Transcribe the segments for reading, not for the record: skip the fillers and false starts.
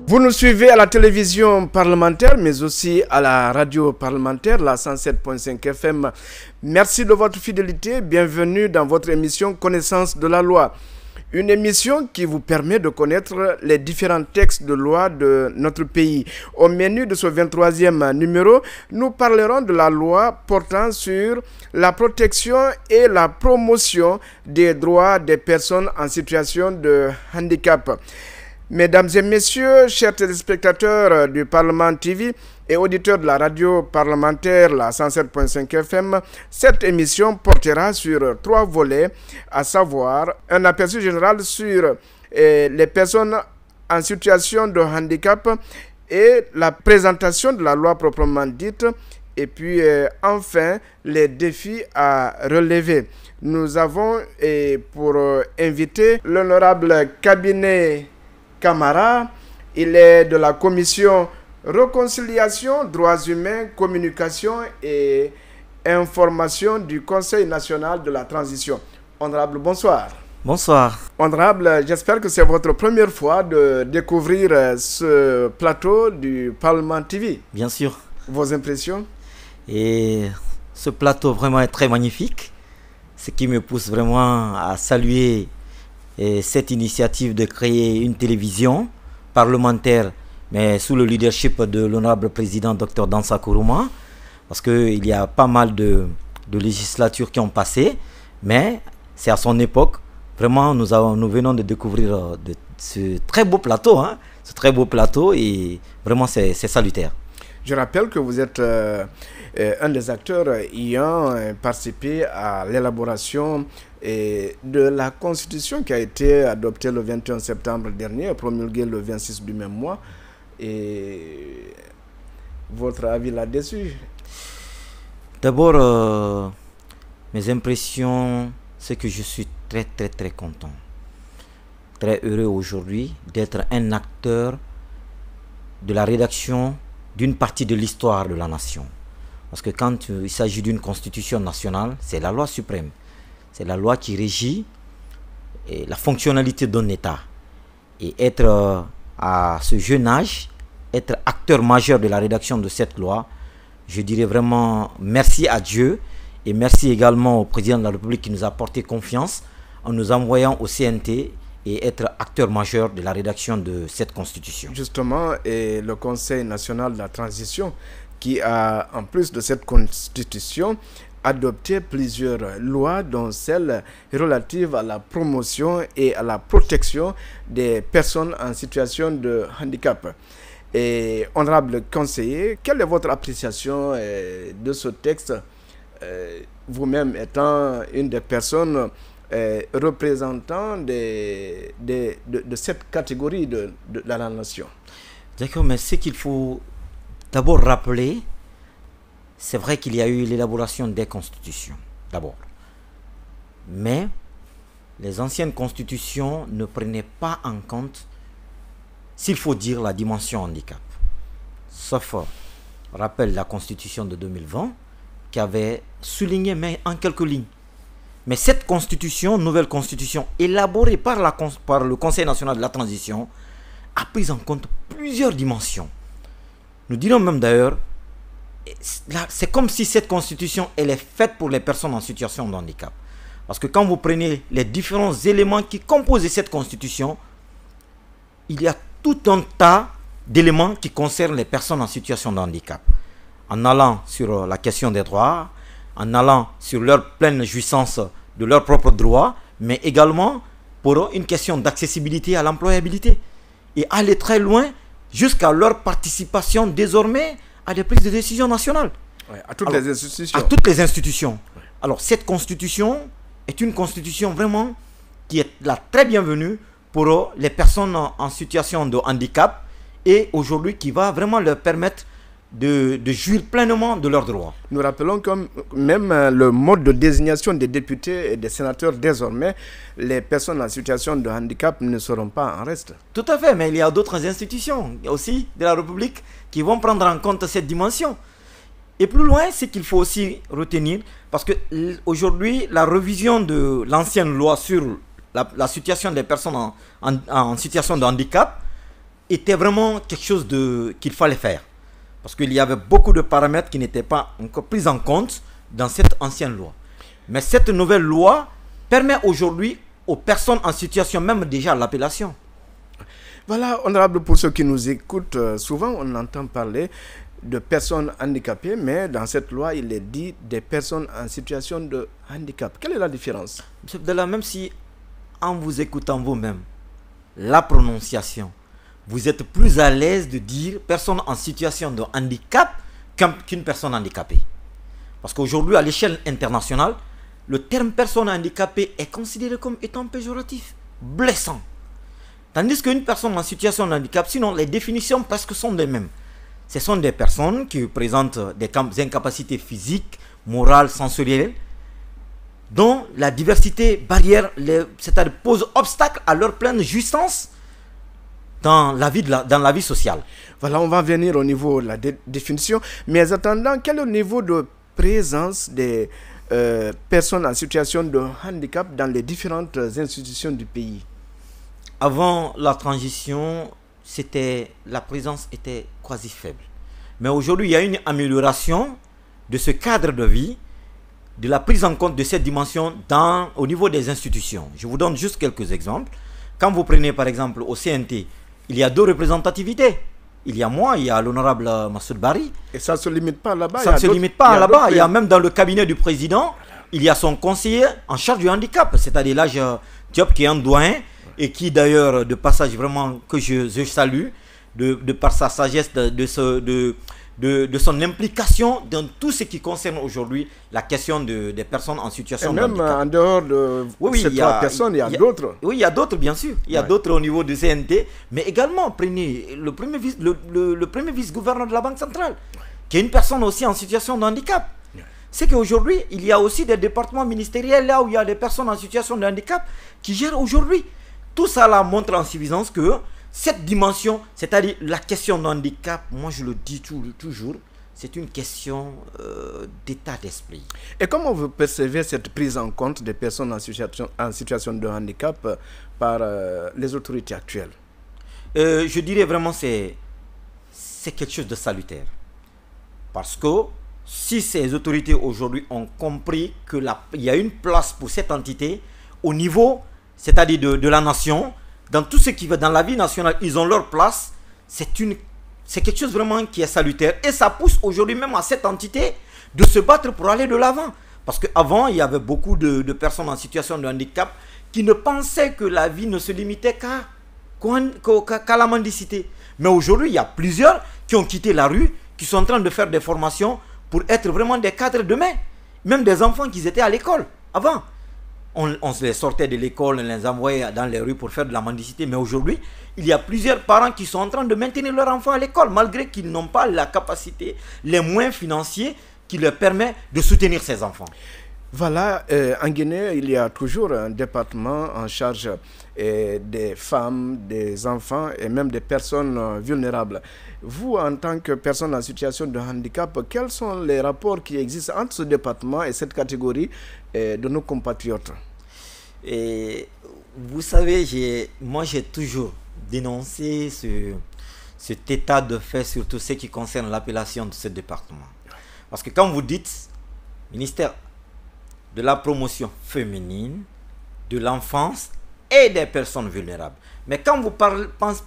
Vous nous suivez à la télévision parlementaire, mais aussi à la radio parlementaire, la 107.5 FM. Merci de votre fidélité. Bienvenue dans votre émission Connaissance de la loi. Une émission qui vous permet de connaître les différents textes de loi de notre pays. Au menu de ce 23e numéro, nous parlerons de la loi portant sur la protection et la promotion des droits des personnes en situation de handicap. Mesdames et messieurs, chers téléspectateurs du Parlement TV et auditeurs de la radio parlementaire, la 107.5 FM, cette émission portera sur 3 volets, à savoir un aperçu général sur les personnes en situation de handicap et la présentation de la loi proprement dite, et puis enfin les défis à relever. Nous avons pour invité l'honorable cabinet Camara. Il est de la commission Réconciliation, Droits humains, Communication et Information du Conseil national de la transition. Honorable, bonsoir. Bonsoir. Honorable, j'espère que c'est votre première fois de découvrir ce plateau du Parlement TV. Bien sûr. Vos impressions? Et ce plateau vraiment est très magnifique, ce qui me pousse vraiment à saluer cette initiative de créer une télévision parlementaire, mais sous le leadership de l'honorable président Dr Dansa Kourouma, parce qu'il y a pas mal de législatures qui ont passé, mais c'est à son époque. Vraiment, nous venons de découvrir ce très beau plateau, ce très beau plateau, et vraiment c'est salutaire. Je rappelle que vous êtes un des acteurs ayant participé à l'élaboration de la Constitution qui a été adoptée le 21 septembre dernier, promulguée le 26 du même mois. Et votre avis là-dessus? D'abord, mes impressions, c'est que je suis très content, très heureux aujourd'hui d'être un acteur de la rédaction d'une partie de l'histoire de la nation. Parce que quand il s'agit d'une constitution nationale, c'est la loi suprême. C'est la loi qui régit la fonctionnalité d'un État. Et être à ce jeune âge, être acteur majeur de la rédaction de cette loi, je dirais vraiment merci à Dieu et merci également au président de la République qui nous a porté confiance en nous envoyant au CNT et être acteur majeur de la rédaction de cette constitution. Justement, et le Conseil national de la transition qui a, en plus de cette constitution, adopté plusieurs lois, dont celle relative à la promotion et à la protection des personnes en situation de handicap. Et honorable conseiller, quelle est votre appréciation de ce texte, vous-même étant une des personnes représentant de cette catégorie de la nation? D'accord, mais ce qu'il faut d'abord rappeler, c'est vrai qu'il y a eu l'élaboration des constitutions, d'abord. Mais les anciennes constitutions ne prenaient pas en compte, s'il faut dire, la dimension handicap. Sauf, rappelle la constitution de 2020, qui avait souligné, mais en quelques lignes. Mais cette constitution, nouvelle constitution, élaborée par le Conseil national de la transition, a pris en compte plusieurs dimensions. Nous dirons même d'ailleurs, c'est comme si cette constitution, elle est faite pour les personnes en situation de handicap. Parce que quand vous prenez les différents éléments qui composent cette constitution, il y a tout un tas d'éléments qui concernent les personnes en situation de handicap. En allant sur la question des droits, en allant sur leur pleine jouissance de leurs propres droits, mais également pour une question d'accessibilité à l'employabilité. Et aller très loin jusqu'à leur participation désormais à des prises de décision nationales. Ouais, à toutes les institutions. À toutes les institutions. Alors cette constitution est une constitution vraiment qui est la très bienvenue pour les personnes en situation de handicap et aujourd'hui qui va vraiment leur permettre de jouir pleinement de leurs droits. Nous rappelons que même le mode de désignation des députés et des sénateurs, désormais, les personnes en situation de handicap ne seront pas en reste. Tout à fait, mais il y a d'autres institutions aussi de la République qui vont prendre en compte cette dimension. Et plus loin, c'est qu'il faut aussi retenir, parce que aujourd'hui, la révision de l'ancienne loi sur la situation des personnes en situation de handicap était vraiment quelque chose qu'il fallait faire. Parce qu'il y avait beaucoup de paramètres qui n'étaient pas encore pris en compte dans cette ancienne loi. Mais cette nouvelle loi permet aujourd'hui aux personnes en situation, même déjà à l'appellation. Voilà, honorable, pour ceux qui nous écoutent, souvent on entend parler de personnes handicapées, mais dans cette loi, il est dit des personnes en situation de handicap. Quelle est la différence? M. Abdallah, même si en vous écoutant vous-même, la prononciation, vous êtes plus à l'aise de dire personne en situation de handicap qu'une personne handicapée. Parce qu'aujourd'hui, à l'échelle internationale, le terme personne handicapée est considéré comme étant péjoratif, blessant. Tandis qu'une personne en situation de handicap, sinon les définitions presque sont les mêmes. Ce sont des personnes qui présentent des incapacités physiques, morales, sensorielles, dont la diversité barrière, c'est-à-dire pose obstacle à leur pleine jouissance dans la vie sociale. Voilà, on va venir au niveau de la définition. Mais attendant, quel est le niveau de présence des personnes en situation de handicap dans les différentes institutions du pays? Avant la transition, la présence était quasi faible. Mais aujourd'hui, il y a une amélioration de ce cadre de vie, de la prise en compte de cette dimension au niveau des institutions. Je vous donne juste quelques exemples. Quand vous prenez par exemple au CNT, il y a 2 représentativités. Il y a moi, il y a l'honorable Massoud Bari. Et ça ne se limite pas là-bas. Ça ne se limite pas là-bas. Il y a même dans le cabinet du président, il y a son conseiller en charge du handicap, c'est-à-dire l'âge Diop qui est un doyen et qui d'ailleurs, de passage vraiment que je salue, de par sa sagesse, de son implication dans tout ce qui concerne aujourd'hui la question des personnes en situation de handicap. Même en dehors de ces 3 personnes, il y a d'autres. Oui, il y a d'autres, bien sûr. Il y a d'autres au niveau du CNT. Mais également, prenez le premier vice-gouverneur de la Banque centrale, qui est une personne aussi en situation de handicap. C'est qu'aujourd'hui, il y a aussi des départements ministériels là où il y a des personnes en situation de handicap qui gèrent aujourd'hui. Tout ça là montre en suffisance que cette dimension, c'est-à-dire la question de handicap, moi je le dis toujours, c'est une question d'état d'esprit. Et comment vous percevez cette prise en compte des personnes en situation de handicap par les autorités actuelles? Je dirais vraiment c'est quelque chose de salutaire. Parce que si ces autorités aujourd'hui ont compris qu'il y a une place pour cette entité au niveau, c'est-à-dire de la nation, dans tout ce qui va dans la vie nationale, ils ont leur place. C'est quelque chose vraiment qui est salutaire. Et ça pousse aujourd'hui même à cette entité de se battre pour aller de l'avant. Parce qu'avant, il y avait beaucoup de personnes en situation de handicap qui ne pensaient que la vie ne se limitait qu'à la mendicité. Mais aujourd'hui, il y a plusieurs qui ont quitté la rue, qui sont en train de faire des formations pour être vraiment des cadres demain. Même des enfants qui étaient à l'école avant. On les sortait de l'école, on les envoyait dans les rues pour faire de la mendicité. Mais aujourd'hui, il y a plusieurs parents qui sont en train de maintenir leurs enfants à l'école, malgré qu'ils n'ont pas la capacité, les moyens financiers qui leur permettent de soutenir ces enfants. Voilà, en Guinée, il y a toujours un département en charge des femmes, des enfants et même des personnes vulnérables. Vous, en tant que personne en situation de handicap, quels sont les rapports qui existent entre ce département et cette catégorie de nos compatriotes? Et vous savez, moi j'ai toujours dénoncé cet état de fait, surtout ce qui concerne l'appellation de ce département. Parce que quand vous dites ministère de la promotion féminine, de l'enfance et des personnes vulnérables. Mais quand vous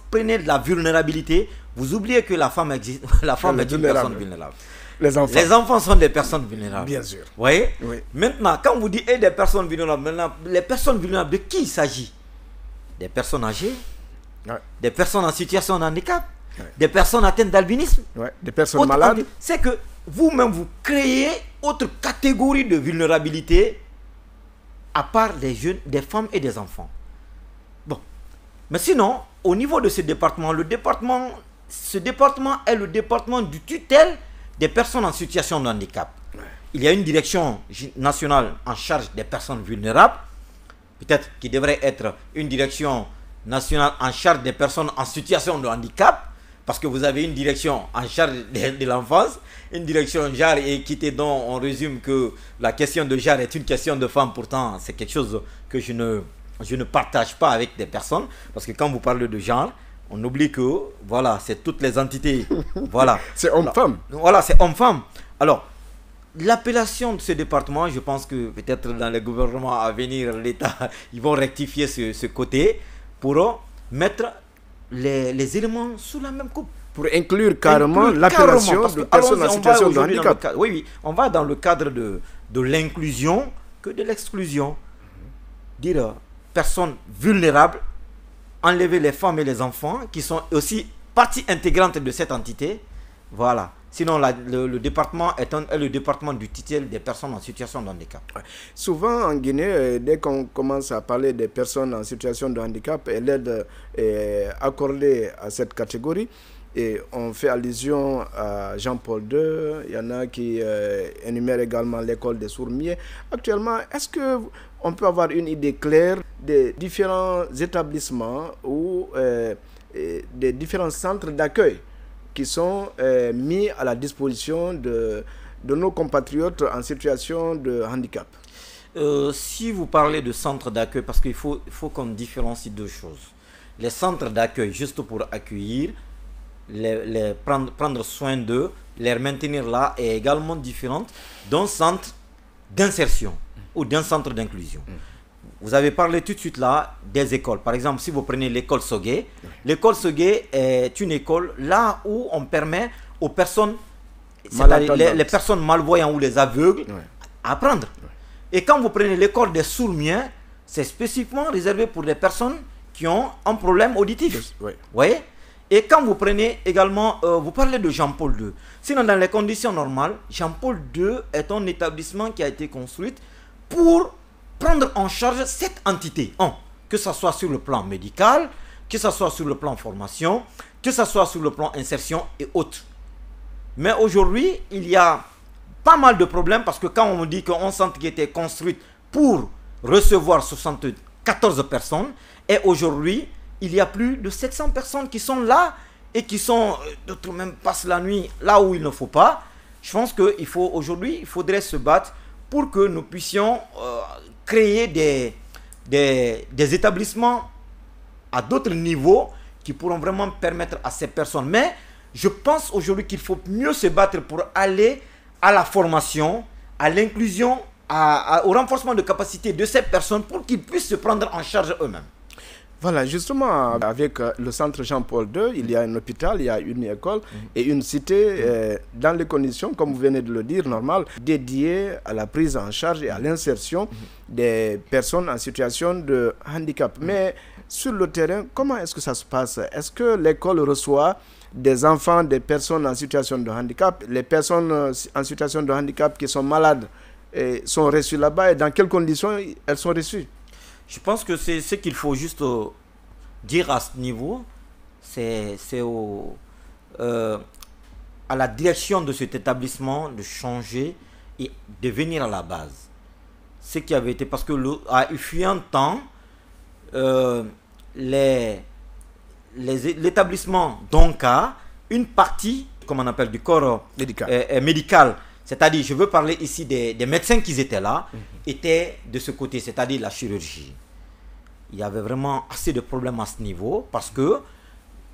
prenez de la vulnérabilité, vous oubliez que la femme existe. La femme est une personne vulnérable. Les enfants sont des personnes vulnérables. Bien sûr. Vous voyez? Oui. Maintenant, quand vous dites des personnes vulnérables, maintenant, les personnes vulnérables, de qui il s'agit? Des personnes âgées, des personnes en situation de handicap, des personnes atteintes d'albinisme, des personnes malades. C'est que vous-même, vous créez autre catégorie de vulnérabilité à part des jeunes, des femmes et des enfants. Bon. Mais sinon, au niveau de ce département est le département du tutelle des personnes en situation de handicap. Il y a une direction nationale en charge des personnes vulnérables, peut-être qui devrait être une direction nationale en charge des personnes en situation de handicap, parce que vous avez une direction en charge de l'enfance, une direction genre et équité dont on résume que la question de genre est une question de femme. Pourtant, c'est quelque chose que je ne partage pas avec des personnes, parce que quand vous parlez de genre, On oublie que, voilà, c'est toutes les entités. Voilà. C'est homme-femme. Voilà, c'est homme-femme. Alors, l'appellation de ce département, je pense que peut-être dans le gouvernement à venir, l'État, ils vont rectifier ce côté pour mettre les éléments sous la même coupe. Pour inclure carrément l'appellation de personnes en situation de handicap. Oui, on va dans le cadre de l'inclusion que de l'exclusion. Dire personnes vulnérables, enlever les femmes et les enfants qui sont aussi partie intégrante de cette entité. Voilà. Sinon, le département est le département du titre des personnes en situation de handicap. Ouais. Souvent en Guinée, dès qu'on commence à parler des personnes en situation de handicap et l'aide accordée à cette catégorie, et on fait allusion à Jean-Paul II, il y en a qui énumèrent également l'école des sourds-muets. Actuellement, est-ce qu'on peut avoir une idée claire des différents établissements ou des différents centres d'accueil qui sont mis à la disposition de nos compatriotes en situation de handicap? Si vous parlez de centres d'accueil, parce qu'il faut qu'on différencie deux choses. Les centres d'accueil, juste pour accueillir, prendre soin d'eux, les maintenir là, est également différente d'un centre d'insertion ou d'un centre d'inclusion. Vous avez parlé tout de suite là des écoles. Par exemple, si vous prenez l'école Sogué, l'école Sogué est une école là où on permet aux personnes, les personnes malvoyantes ou les aveugles, à apprendre. Et quand vous prenez l'école des sourds-muets, c'est spécifiquement réservé pour les personnes qui ont un problème auditif. Vous voyez? Et quand vous prenez également, vous parlez de Jean-Paul II. Sinon, dans les conditions normales, Jean-Paul II est un établissement qui a été construit pour prendre en charge cette entité. Que ce soit sur le plan médical, que ce soit sur le plan formation, que ce soit sur le plan insertion et autres. Mais aujourd'hui, il y a pas mal de problèmes parce que quand on me dit qu'un centre qui était construit pour recevoir 74 personnes, et aujourd'hui, il y a plus de 700 personnes qui sont là et qui sont, d'autres même passent la nuit là où il ne faut pas. Je pense qu'aujourd'hui, il faudrait se battre pour que nous puissions créer des établissements à d'autres niveaux qui pourront vraiment permettre à ces personnes. Mais je pense aujourd'hui qu'il faut mieux se battre pour aller à la formation, à l'inclusion, au renforcement de capacité de ces personnes pour qu'ils puissent se prendre en charge eux-mêmes. Voilà, justement, avec le centre Jean-Paul II, il y a un hôpital, il y a une école et une cité dans les conditions, comme vous venez de le dire, normales, dédiées à la prise en charge et à l'insertion des personnes en situation de handicap. Mais sur le terrain, comment est-ce que ça se passe? Est-ce que l'école reçoit des enfants, des personnes en situation de handicap? Les personnes en situation de handicap qui sont malades sont reçues là-bas et dans quelles conditions elles sont reçues? Je pense que c'est ce qu'il faut juste dire à ce niveau, c'est à la direction de cet établissement de changer et de venir à la base. Ce qui avait été, parce que il fut un temps, l'établissement d'Onka, une partie, comme on appelle, du corps médical, c'est-à-dire, je veux parler ici des médecins qui étaient là, étaient de ce côté, c'est-à-dire la chirurgie. Il y avait vraiment assez de problèmes à ce niveau parce que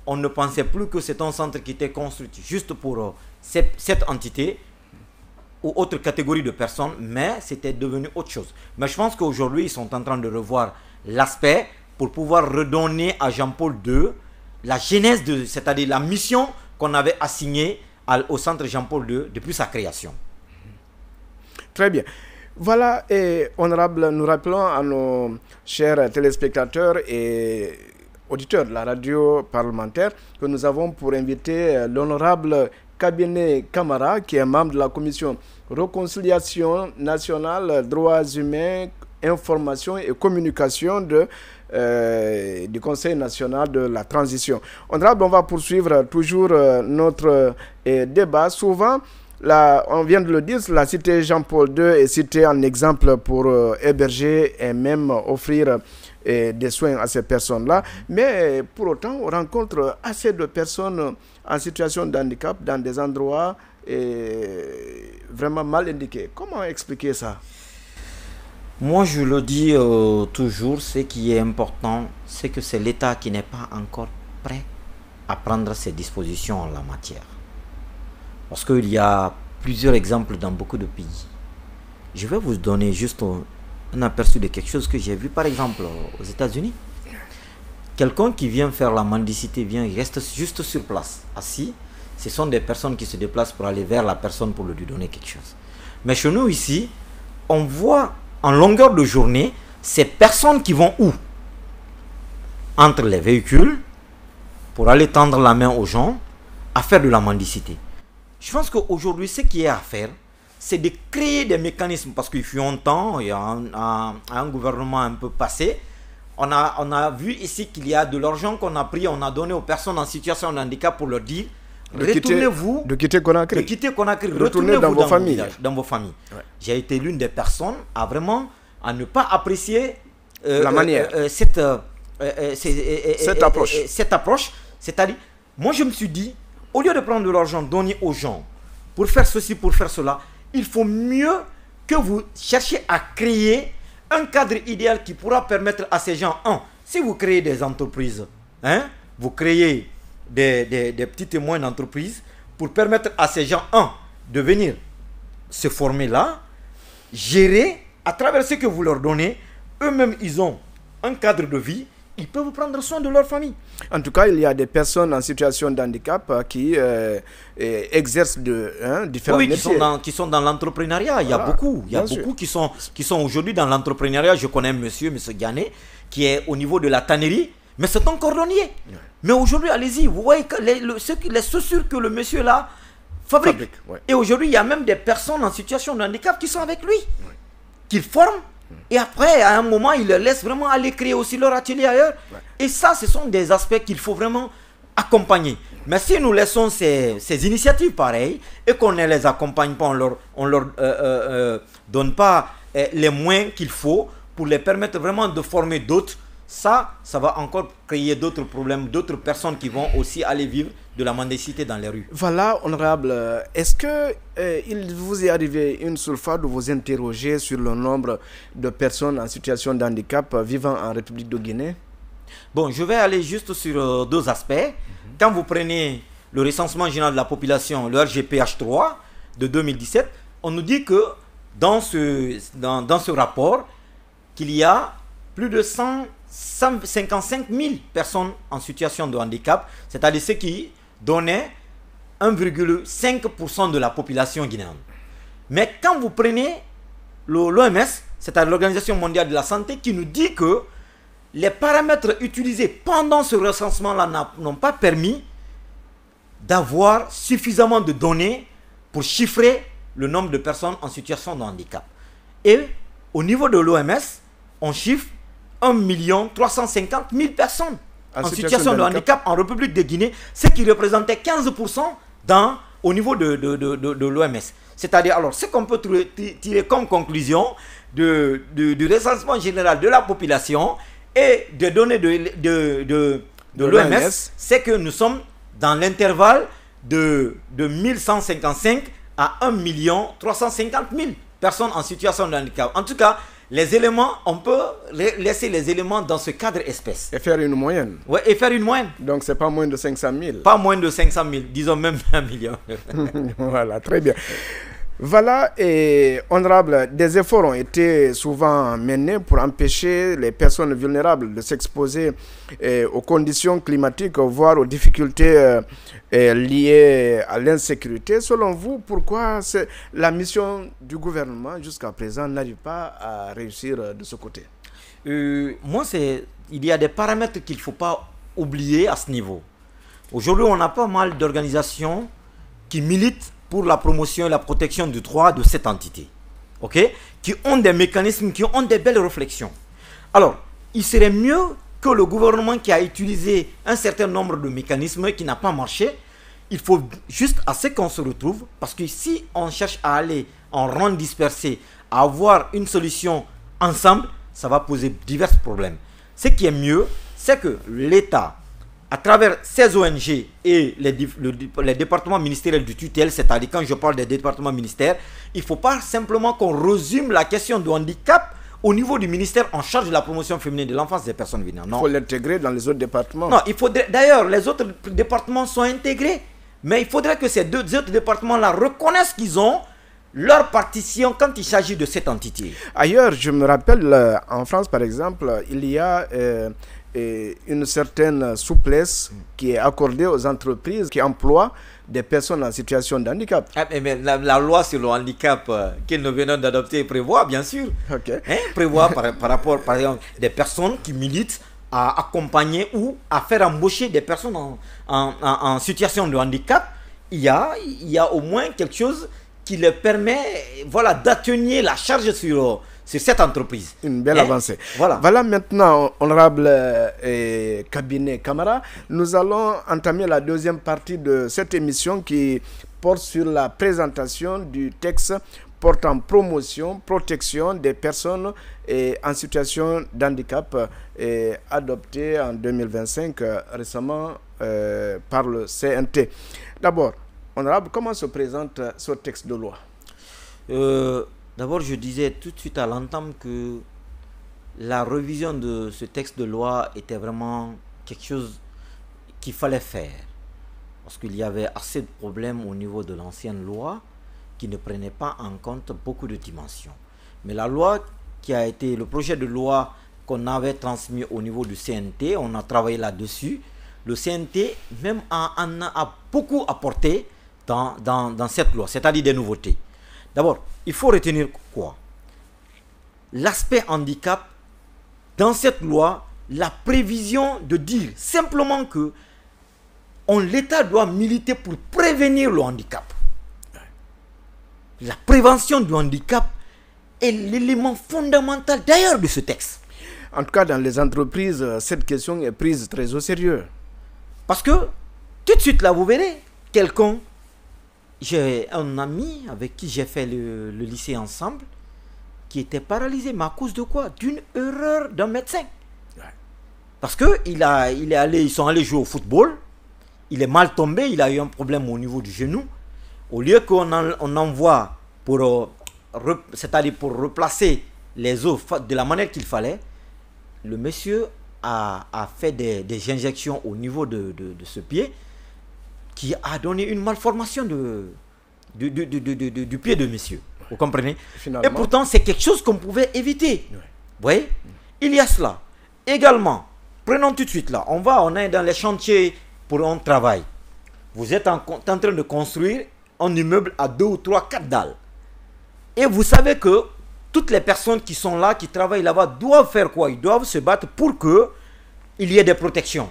on ne pensait plus que c'est un centre qui était construit juste pour cette entité ou autre catégorie de personnes, mais c'était devenu autre chose. Mais je pense qu'aujourd'hui, ils sont en train de revoir l'aspect pour pouvoir redonner à Jean-Paul II la genèse, c'est-à-dire la mission qu'on avait assignée au centre Jean-Paul II depuis sa création. Très bien. Voilà, et honorable, nous rappelons à nos chers téléspectateurs et auditeurs de la radio parlementaire que nous avons pour inviter l'honorable Kabene Camara, qui est membre de la commission Réconciliation nationale, droits humains, information et communication du Conseil national de la transition. Honorable, on va poursuivre toujours notre débat. Souvent, là, on vient de le dire, la cité Jean-Paul II est citée en exemple pour héberger et même offrir des soins à ces personnes-là. Mais pour autant, on rencontre assez de personnes en situation de handicap dans des endroits vraiment mal indiqués. Comment expliquer ça? Moi, je le dis toujours, ce qui est important, c'est que c'est l'État qui n'est pas encore prêt à prendre ses dispositions en la matière. Parce qu'il y a plusieurs exemples dans beaucoup de pays. Je vais vous donner juste un aperçu de quelque chose que j'ai vu, par exemple, aux États-Unis. Quelqu'un qui vient faire la mendicité, il reste juste sur place, assis. Ce sont des personnes qui se déplacent pour aller vers la personne pour lui donner quelque chose. Mais chez nous ici, on voit en longueur de journée ces personnes qui vont où? Entre les véhicules, pour aller tendre la main aux gens, à faire de la mendicité. Je pense qu'aujourd'hui, ce qui est à faire, c'est de créer des mécanismes. Parce qu'il fut un temps, il y a un gouvernement un peu passé, on a vu ici qu'il y a de l'argent qu'on a pris, on a donné aux personnes en situation de handicap pour leur dire retournez-vous, de quitter Conakry, retournez dans vos familles. Dans vos familles. Ouais. J'ai été l'une des personnes à ne pas apprécier la manière, cette approche. C'est-à-dire, moi je me suis dit, au lieu de prendre de l'argent donné aux gens pour faire ceci, pour faire cela, il faut mieux que vous cherchiez à créer un cadre idéal qui pourra permettre à ces gens, si vous créez des entreprises, vous créez des petites et moyennes entreprises pour permettre à ces gens, de venir se former là, gérer, à travers ce que vous leur donnez, eux-mêmes ils ont un cadre de vie, ils peuvent prendre soin de leur famille. En tout cas, il y a des personnes en situation de handicap qui exercent différents métiers. Qui sont dans l'entrepreneuriat. Il y a beaucoup. Il y a beaucoup qui sont aujourd'hui dans l'entrepreneuriat. Je connais un monsieur Ghané, qui est au niveau de la tannerie, mais c'est un cordonnier. Ouais. Mais aujourd'hui, allez-y, vous voyez que les chaussures que le monsieur là fabrique. Ouais. Et aujourd'hui, il y a même des personnes en situation de handicap qui sont avec lui, qu'il forme. Et après, à un moment, ils leur laissent vraiment aller créer aussi leur atelier ailleurs. Ouais. Et ça, ce sont des aspects qu'il faut vraiment accompagner. Mais si nous laissons ces initiatives pareilles et qu'on ne les accompagne pas, on leur donne pas les moyens qu'il faut pour les permettre vraiment de former d'autres, ça va encore créer d'autres problèmes, d'autres personnes qui vont aussi aller vivre de la mendicité dans les rues. Voilà, honorable, est-ce que il vous est arrivé une seule fois de vous interroger sur le nombre de personnes en situation de handicap vivant en République de Guinée? Bon, je vais aller juste sur deux aspects. Quand vous prenez le recensement général de la population, le RGPH3 de 2017, on nous dit que dans ce rapport, qu'il y a plus de 155 000 personnes en situation de handicap, c'est-à-dire ceux qui donnaient 1,5% de la population guinéenne. Mais quand vous prenez l'OMS, c'est-à-dire l'Organisation mondiale de la santé, qui nous dit que les paramètres utilisés pendant ce recensement-là n'ont pas permis d'avoir suffisamment de données pour chiffrer le nombre de personnes en situation de handicap. Et au niveau de l'OMS, on chiffre 1 350 000 personnes en situation de handicap en République de Guinée, ce qui représentait 15% au niveau de l'OMS. C'est-à-dire, alors, ce qu'on peut tirer comme conclusion du recensement général de la population et des données de l'OMS, c'est que nous sommes dans l'intervalle de 1155 à 1 350 000 personnes en situation de handicap. En tout cas, les éléments, on peut laisser les éléments dans ce cadre espèce. Et faire une moyenne. Oui, et faire une moyenne. Donc, c'est pas moins de 500 000. Pas moins de 500 000, disons même 1 million. Voilà, très bien. Voilà, et honorable, des efforts ont été souvent menés pour empêcher les personnes vulnérables de s'exposer aux conditions climatiques, voire aux difficultés liées à l'insécurité. Selon vous, pourquoi la mission du gouvernement jusqu'à présent n'arrive pas à réussir de ce côté? Moi, il y a des paramètres qu'il ne faut pas oublier à ce niveau. Aujourd'hui, on a pas mal d'organisations qui militent pour la promotion et la protection du droit de cette entité, qui ont des mécanismes, qui ont des belles réflexions. Alors, il serait mieux que le gouvernement qui a utilisé un certain nombre de mécanismes qui n'a pas marché, il faut juste à ce qu'on se retrouve, parce que si on cherche à aller en rang dispersé, à avoir une solution ensemble, ça va poser divers problèmes. Ce qui est mieux, c'est que l'État, à travers ces ONG et les départements ministériels du tutelle, c'est-à-dire quand je parle des départements ministériels, il ne faut pas simplement qu'on résume la question du handicap au niveau du ministère en charge de la promotion féminine de l'enfance des personnes vulnérables. Il faut l'intégrer dans les autres départements. Non, il faudrait. D'ailleurs, les autres départements sont intégrés, mais il faudrait que ces deux autres départements-là reconnaissent qu'ils ont leur partition quand il s'agit de cette entité. Ailleurs, je me rappelle, en France par exemple, il y a une certaine souplesse qui est accordée aux entreprises qui emploient des personnes en situation de handicap. Ah, mais la loi sur le handicap que nous venons d'adopter prévoit, bien sûr, prévoit par rapport, par exemple, des personnes qui militent à accompagner ou à faire embaucher des personnes en situation de handicap. Il y a au moins quelque chose qui leur permet, voilà, d'atténuer la charge sur cette entreprise. Une belle avancée. Voilà maintenant, honorable cabinet Camara, nous allons entamer la deuxième partie de cette émission qui porte sur la présentation du texte portant promotion, protection des personnes en situation d'handicap adopté en 2025 récemment par le CNT. D'abord, honorable, comment se présente ce texte de loi? D'abord, je disais tout de suite à l'entame que la révision de ce texte de loi était vraiment quelque chose qu'il fallait faire. Parce qu'il y avait assez de problèmes au niveau de l'ancienne loi qui ne prenait pas en compte beaucoup de dimensions. Mais la loi qui a été, le projet de loi qu'on avait transmis au niveau du CNT, on a travaillé là-dessus. Le CNT même a beaucoup apporté dans cette loi, c'est-à-dire des nouveautés. D'abord, il faut retenir quoi? L'aspect handicap, dans cette loi, la prévision de dire simplement que l'État doit militer pour prévenir le handicap. La prévention du handicap est l'élément fondamental d'ailleurs de ce texte. En tout cas, dans les entreprises, cette question est prise très au sérieux. Parce que, tout de suite là, vous verrez, quelqu'un... J'ai un ami avec qui j'ai fait le lycée ensemble qui était paralysé, mais à cause de quoi? D'une erreur d'un médecin. Parce que ils sont allés jouer au football, il est mal tombé, il a eu un problème au niveau du genou. Au lieu qu'on envoie c'est-à-dire pour replacer les os de la manière qu'il fallait, le monsieur a fait des injections au niveau de ce pied, qui a donné une malformation du pied de monsieur. Vous comprenez? Finalement. Et pourtant, c'est quelque chose qu'on pouvait éviter. Vous voyez? Il y a cela. Également, prenons tout de suite là. On est dans les chantiers pour un travail. Vous êtes en train de construire un immeuble à 2 ou 3, 4 dalles. Et vous savez que toutes les personnes qui sont là, qui travaillent là-bas, doivent faire quoi? Ils doivent se battre pour qu'il y ait des protections.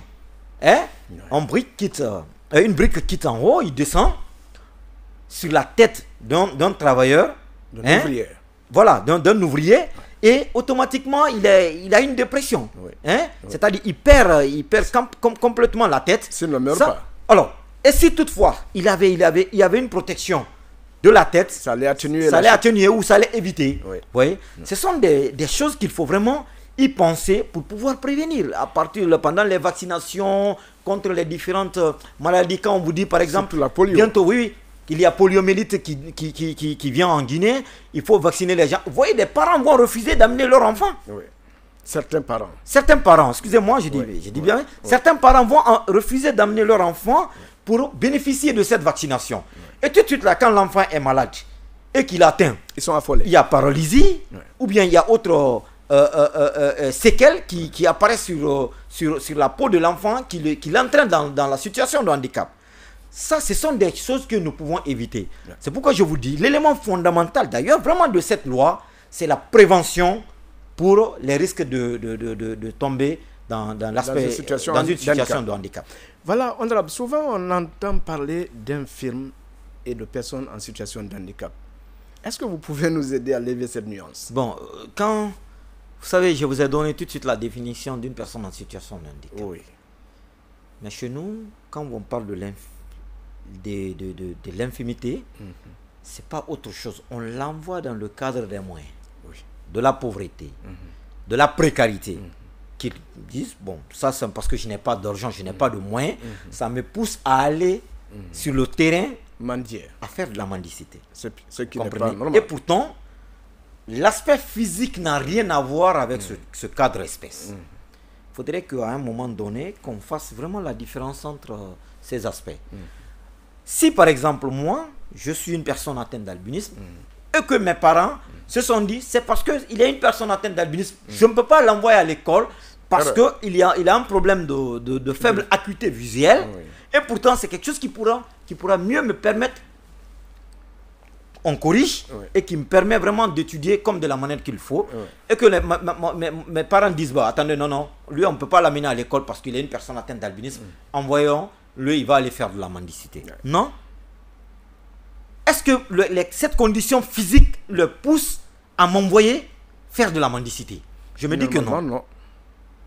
Une brique quitte en haut, il descend sur la tête d'un travailleur, d'un ouvrier. Voilà, d'un ouvrier, et automatiquement il a une dépression. C'est-à-dire il perd complètement la tête. Ça ne meurt pas. Alors, et si toutefois il y avait une protection de la tête, ça allait atténuer, ou ça allait éviter. Vous voyez, ce sont des choses qu'il faut vraiment y penser pour pouvoir prévenir pendant les vaccinations contre les différentes maladies. Quand on vous dit par exemple la polio. Bientôt qu'il y a poliomyélite qui vient en Guinée, il faut vacciner les gens. Vous voyez, des parents vont refuser d'amener leur enfant. Certains parents, excusez-moi, je dis bien, certains parents vont refuser d'amener leur enfant pour bénéficier de cette vaccination. Et tout de suite là, quand l'enfant est malade et qu'il atteint, ils sont affolés. Il y a paralysie, ou bien il y a autre séquelles qui apparaissent sur la peau de l'enfant qui l'entraîne dans la situation de handicap. Ça, ce sont des choses que nous pouvons éviter. C'est pourquoi je vous dis, l'élément fondamental d'ailleurs vraiment de cette loi, c'est la prévention pour les risques de tomber dans une situation de handicap. Voilà, honorable, souvent on entend parler d'infirmes et de personnes en situation de handicap. Est-ce que vous pouvez nous aider à lever cette nuance? Bon, vous savez, je vous ai donné tout de suite la définition d'une personne en situation de handicap. Oui. Mais chez nous, quand on parle de l'infimité, c'est pas autre chose. On l'envoie dans le cadre des moyens, de la pauvreté, de la précarité. Qu'ils disent, bon, ça c'est parce que je n'ai pas d'argent, je n'ai pas de moyens, ça me pousse à aller sur le terrain mendier, à faire de la mendicité. Ce qui n'est pas normal. Et pourtant, l'aspect physique n'a rien à voir avec ce cadre espèce. Il faudrait qu'à un moment donné, qu'on fasse vraiment la différence entre ces aspects. Si par exemple, moi, je suis une personne atteinte d'albinisme, et que mes parents se sont dit, c'est parce qu'il y a une personne atteinte d'albinisme, je ne peux pas l'envoyer à l'école, parce qu'il a un problème de faible acuité visuelle, et pourtant c'est quelque chose qui pourra mieux me permettre, on corrige, et qui me permet vraiment d'étudier comme de la manière qu'il faut, et que mes parents disent, bah, attendez, non, lui on ne peut pas l'amener à l'école parce qu'il est une personne atteinte d'albinisme, envoyons-le, il va aller faire de la mendicité. Non? Est-ce que cette condition physique le pousse à m'envoyer faire de la mendicité? Je me dis que non. Non.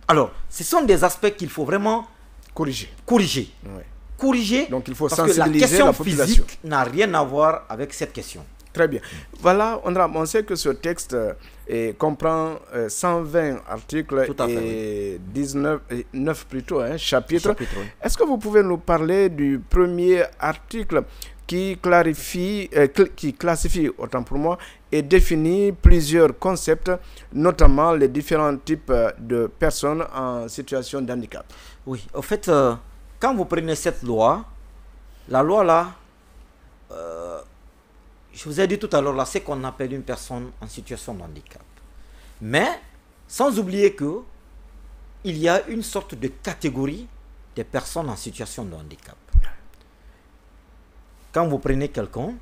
Alors, ce sont des aspects qu'il faut vraiment corriger. Corriger. Donc il faut parce sensibiliser que la la question population. physique n'a rien à voir avec cette question. Très bien. Voilà, on sait que ce texte comprend 120 articles et 9 plutôt, chapitres. Est-ce que vous pouvez nous parler du premier article qui classifie, autant pour moi, et définit plusieurs concepts, notamment les différents types de personnes en situation de handicap? Oui, en fait, quand vous prenez cette loi, la loi là, je vous ai dit tout à l'heure, là, c'est qu'on appelle une personne en situation de handicap. Mais, sans oublier que il y a une sorte de catégorie des personnes en situation de handicap. Quand vous prenez quelqu'un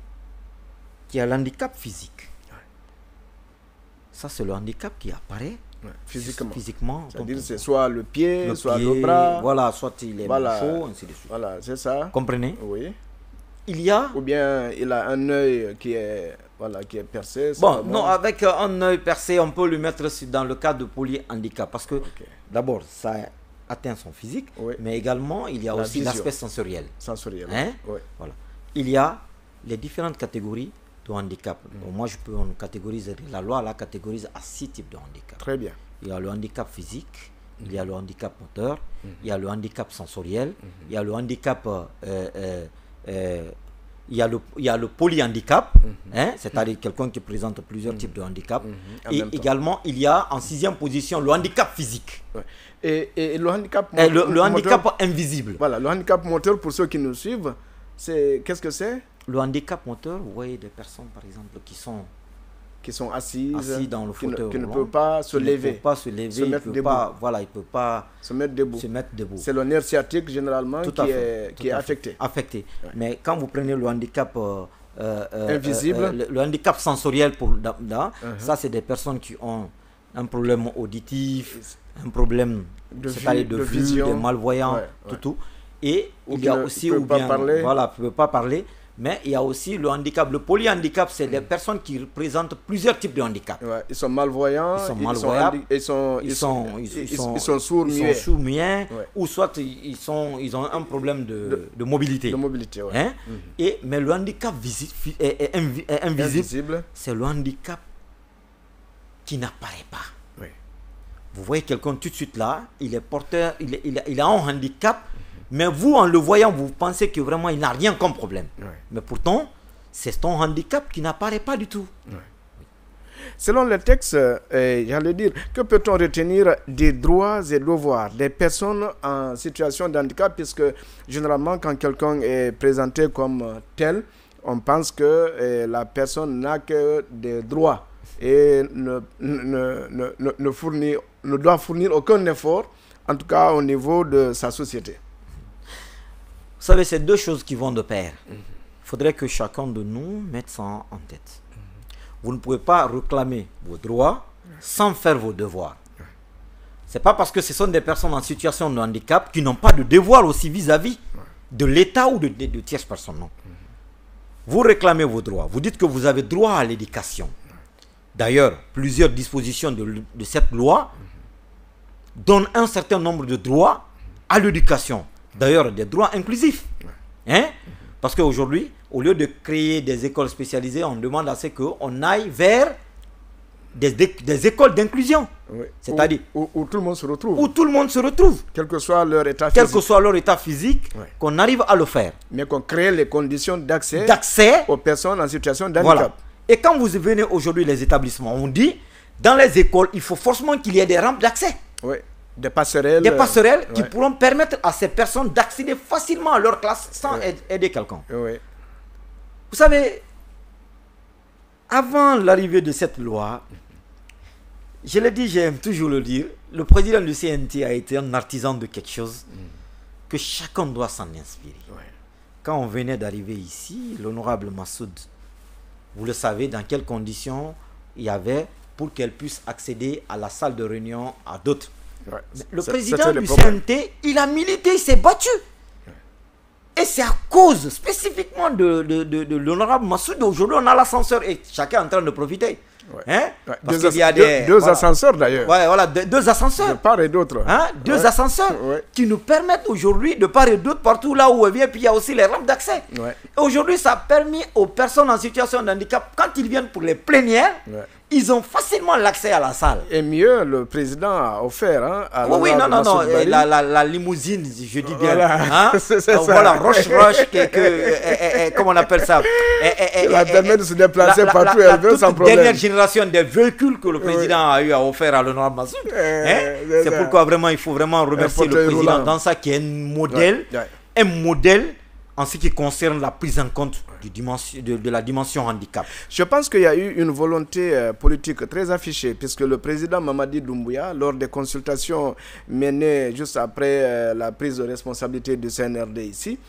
qui a l'handicap physique, ça c'est le handicap qui apparaît physiquement. C'est-à-dire c'est soit le pied, soit le bras. Voilà, soit il est chaud, ainsi de suite. Voilà, c'est ça. Comprenez? Oui. Il y a... Ou bien il a un œil qui est percé. Bon, non, avec un œil percé, on peut le mettre dans le cas de polyhandicap. Parce que d'abord, ça atteint son physique, mais également, il y a aussi l'aspect sensoriel. Hein? Voilà. Il y a les différentes catégories de handicap. Donc, moi, on catégorise, la loi la catégorise à 6 types de handicap. Très bien. Il y a le handicap physique, il y a le handicap moteur, il y a le handicap sensoriel, il y a le handicap... il y a le polyhandicap, c'est-à-dire quelqu'un qui présente plusieurs types de handicap. Et également, il y a en 6e position le handicap physique. Et le handicap le handicap invisible. Voilà, le handicap moteur, pour ceux qui nous suivent, qu'est-ce que c'est? Le handicap moteur, vous voyez des personnes, par exemple, qui sont assises dans le fauteuil qui ne peuvent pas se lever. Ne peuvent pas se lever, ils ne peuvent pas se mettre debout. C'est le nerf sciatique généralement qui est affecté. Mais quand vous prenez le handicap invisible, le handicap sensoriel, ça c'est des personnes qui ont un problème auditif, un problème de vision, de malvoyants, tout. Et il y a aussi, ne peuvent pas parler. Mais il y a aussi le handicap. Le polyhandicap, c'est des personnes qui représentent plusieurs types de handicap. Ils sont malvoyants, ils sont sourds-muets, ou soit ils ont un problème de mobilité. Mais le handicap invisible, c'est le handicap qui n'apparaît pas. Vous voyez quelqu'un tout de suite là, il est porteur, il a un handicap. Mais vous, en le voyant, vous pensez que vraiment il n'a rien comme problème. Mais pourtant, c'est ton handicap qui n'apparaît pas du tout. Selon le texte, j'allais dire, que peut-on retenir des droits et devoirs des personnes en situation de handicap, puisque généralement, quand quelqu'un est présenté comme tel, on pense que la personne n'a que des droits et ne doit fournir aucun effort, en tout cas au niveau de sa société. Vous savez, c'est deux choses qui vont de pair. Il faudrait que chacun de nous mette ça en tête. Vous ne pouvez pas réclamer vos droits sans faire vos devoirs. Ce n'est pas parce que ce sont des personnes en situation de handicap qui n'ont pas de devoir aussi vis-à-vis de l'État ou de tierces personnes. Non. Vous réclamez vos droits. Vous dites que vous avez droit à l'éducation. D'ailleurs, plusieurs dispositions de cette loi donnent un certain nombre de droits à l'éducation. D'ailleurs, des droits inclusifs. Parce qu'aujourd'hui, au lieu de créer des écoles spécialisées, on demande à ce qu'on aille vers des écoles d'inclusion. C'est-à-dire où tout le monde se retrouve. Où tout le monde se retrouve. Quel que soit leur état physique. Quel que soit leur état physique, qu'on arrive à le faire. Mais qu'on crée les conditions d'accès aux personnes en situation de handicap. Voilà. Et quand vous venez aujourd'hui les établissements, on dit, dans les écoles, il faut forcément qu'il y ait des rampes d'accès. Oui, des passerelles. Des passerelles qui pourront permettre à ces personnes d'accéder facilement à leur classe sans aider quelqu'un. Oui. Vous savez, avant l'arrivée de cette loi, je l'ai dit, j'aime toujours le dire, le président du CNT a été un artisan de quelque chose que chacun doit s'en inspirer. Ouais. Quand on venait d'arriver ici, l'honorable Massoud, vous le savez dans quelles conditions il y avait pour qu'elle puisse accéder à la salle de réunion à d'autres. Ouais. Le président du CNT, il a milité, il s'est battu. Et c'est à cause spécifiquement de l'honorable Massoud. Aujourd'hui, on a l'ascenseur et chacun est en train de profiter. Ouais. Hein? Ouais. Parce qu'il y a deux ascenseurs d'ailleurs. Ouais, voilà, deux ascenseurs. De part et d'autre. Hein? Deux ascenseurs qui nous permettent aujourd'hui de part et d'autre partout là où on vient. Puis il y a aussi les rampes d'accès. Aujourd'hui, ça a permis aux personnes en situation de handicap, quand ils viennent pour les plénières, ils ont facilement l'accès à la salle. Et mieux, le président a offert à la limousine, je dis bien. Voilà, voilà Roche, comment on appelle ça? La permet de se déplacer partout elle veut sans problème. La dernière génération des véhicules que le président a eu à offert à l'honorable Massoud. C'est pourquoi vraiment, il faut vraiment remercier le président dans ça qui est un modèle en ce qui concerne la prise en compte de la dimension handicap. Je pense qu'il y a eu une volonté politique très affichée, puisque le président Mamadi Doumbouya, lors des consultations menées juste après la prise de responsabilité du CNRD ici,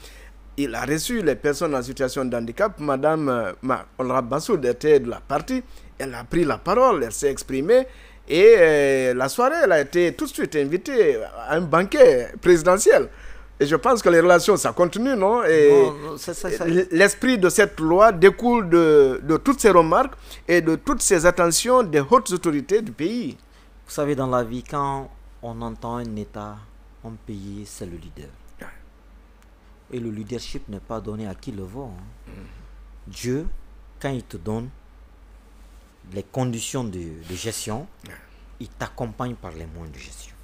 il a reçu les personnes en situation de handicap. Madame Honorable Massoud était de la partie, elle a pris la parole, elle s'est exprimée, et la soirée, elle a été tout de suite invitée à un banquet présidentiel. Et je pense que les relations, ça continue, non? Et l'esprit de cette loi découle de toutes ces remarques et de toutes ces attentions des hautes autorités du pays. Vous savez, dans la vie, quand on entend un État, un pays, c'est le leader. Et le leadership n'est pas donné à qui le veut. Dieu, quand il te donne les conditions de gestion, il t'accompagne par les moyens de gestion.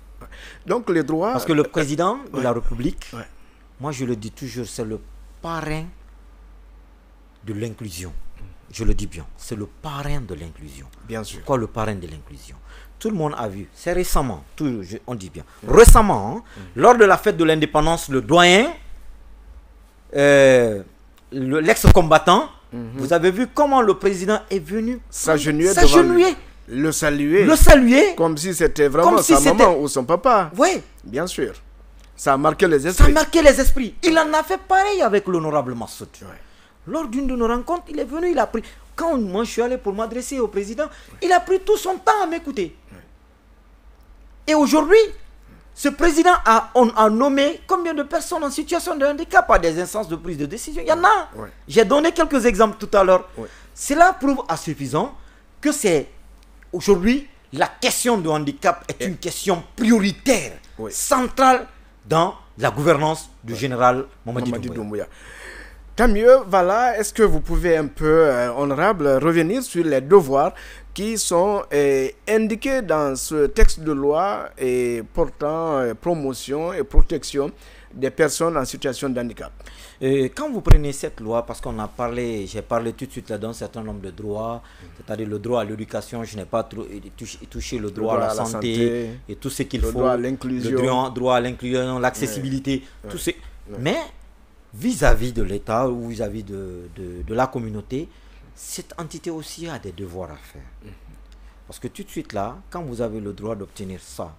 Donc les droits... Parce que le président de la République, moi je le dis toujours, c'est le parrain de l'inclusion. Je le dis bien, c'est le parrain de l'inclusion. Bien sûr. Pourquoi le parrain de l'inclusion? Tout le monde a vu, c'est récemment, on dit bien, récemment, lors de la fête de l'indépendance, le doyen, l'ex-combattant, vous avez vu comment le président est venu s'agenouiller. Le saluer comme si c'était vraiment sa maman ou son papa. Oui. Bien sûr. Ça a marqué les esprits. Ça a marqué les esprits. Il en a fait pareil avec l'honorable Massoud. Lors d'une de nos rencontres, il est venu, il a pris... Quand moi je suis allé pour m'adresser au président, il a pris tout son temps à m'écouter. Et aujourd'hui, ce président a nommé combien de personnes en situation de handicap à des instances de prise de décision? Il y en a. J'ai donné quelques exemples tout à l'heure. Cela prouve à suffisant que c'est... Aujourd'hui, la question du handicap est une question prioritaire, centrale dans la gouvernance du général Mamadi Doumbouya. Tant mieux, voilà. Est-ce que vous pouvez un peu, honorable, revenir sur les devoirs qui sont indiqués dans ce texte de loi portant promotion et protection des personnes en situation de handicap? Quand vous prenez cette loi, parce qu'on a parlé, j'ai parlé tout de suite là d'un certain nombre de droits, c'est-à-dire le droit à l'éducation, je n'ai pas touché le droit à la santé et tout ce qu'il faut, le droit à l'inclusion, le droit à l'inclusion, l'accessibilité, tout ce. Mais vis-à-vis de l'État ou vis-à-vis de la communauté, cette entité aussi a des devoirs à faire. Parce que tout de suite là, quand vous avez le droit d'obtenir ça,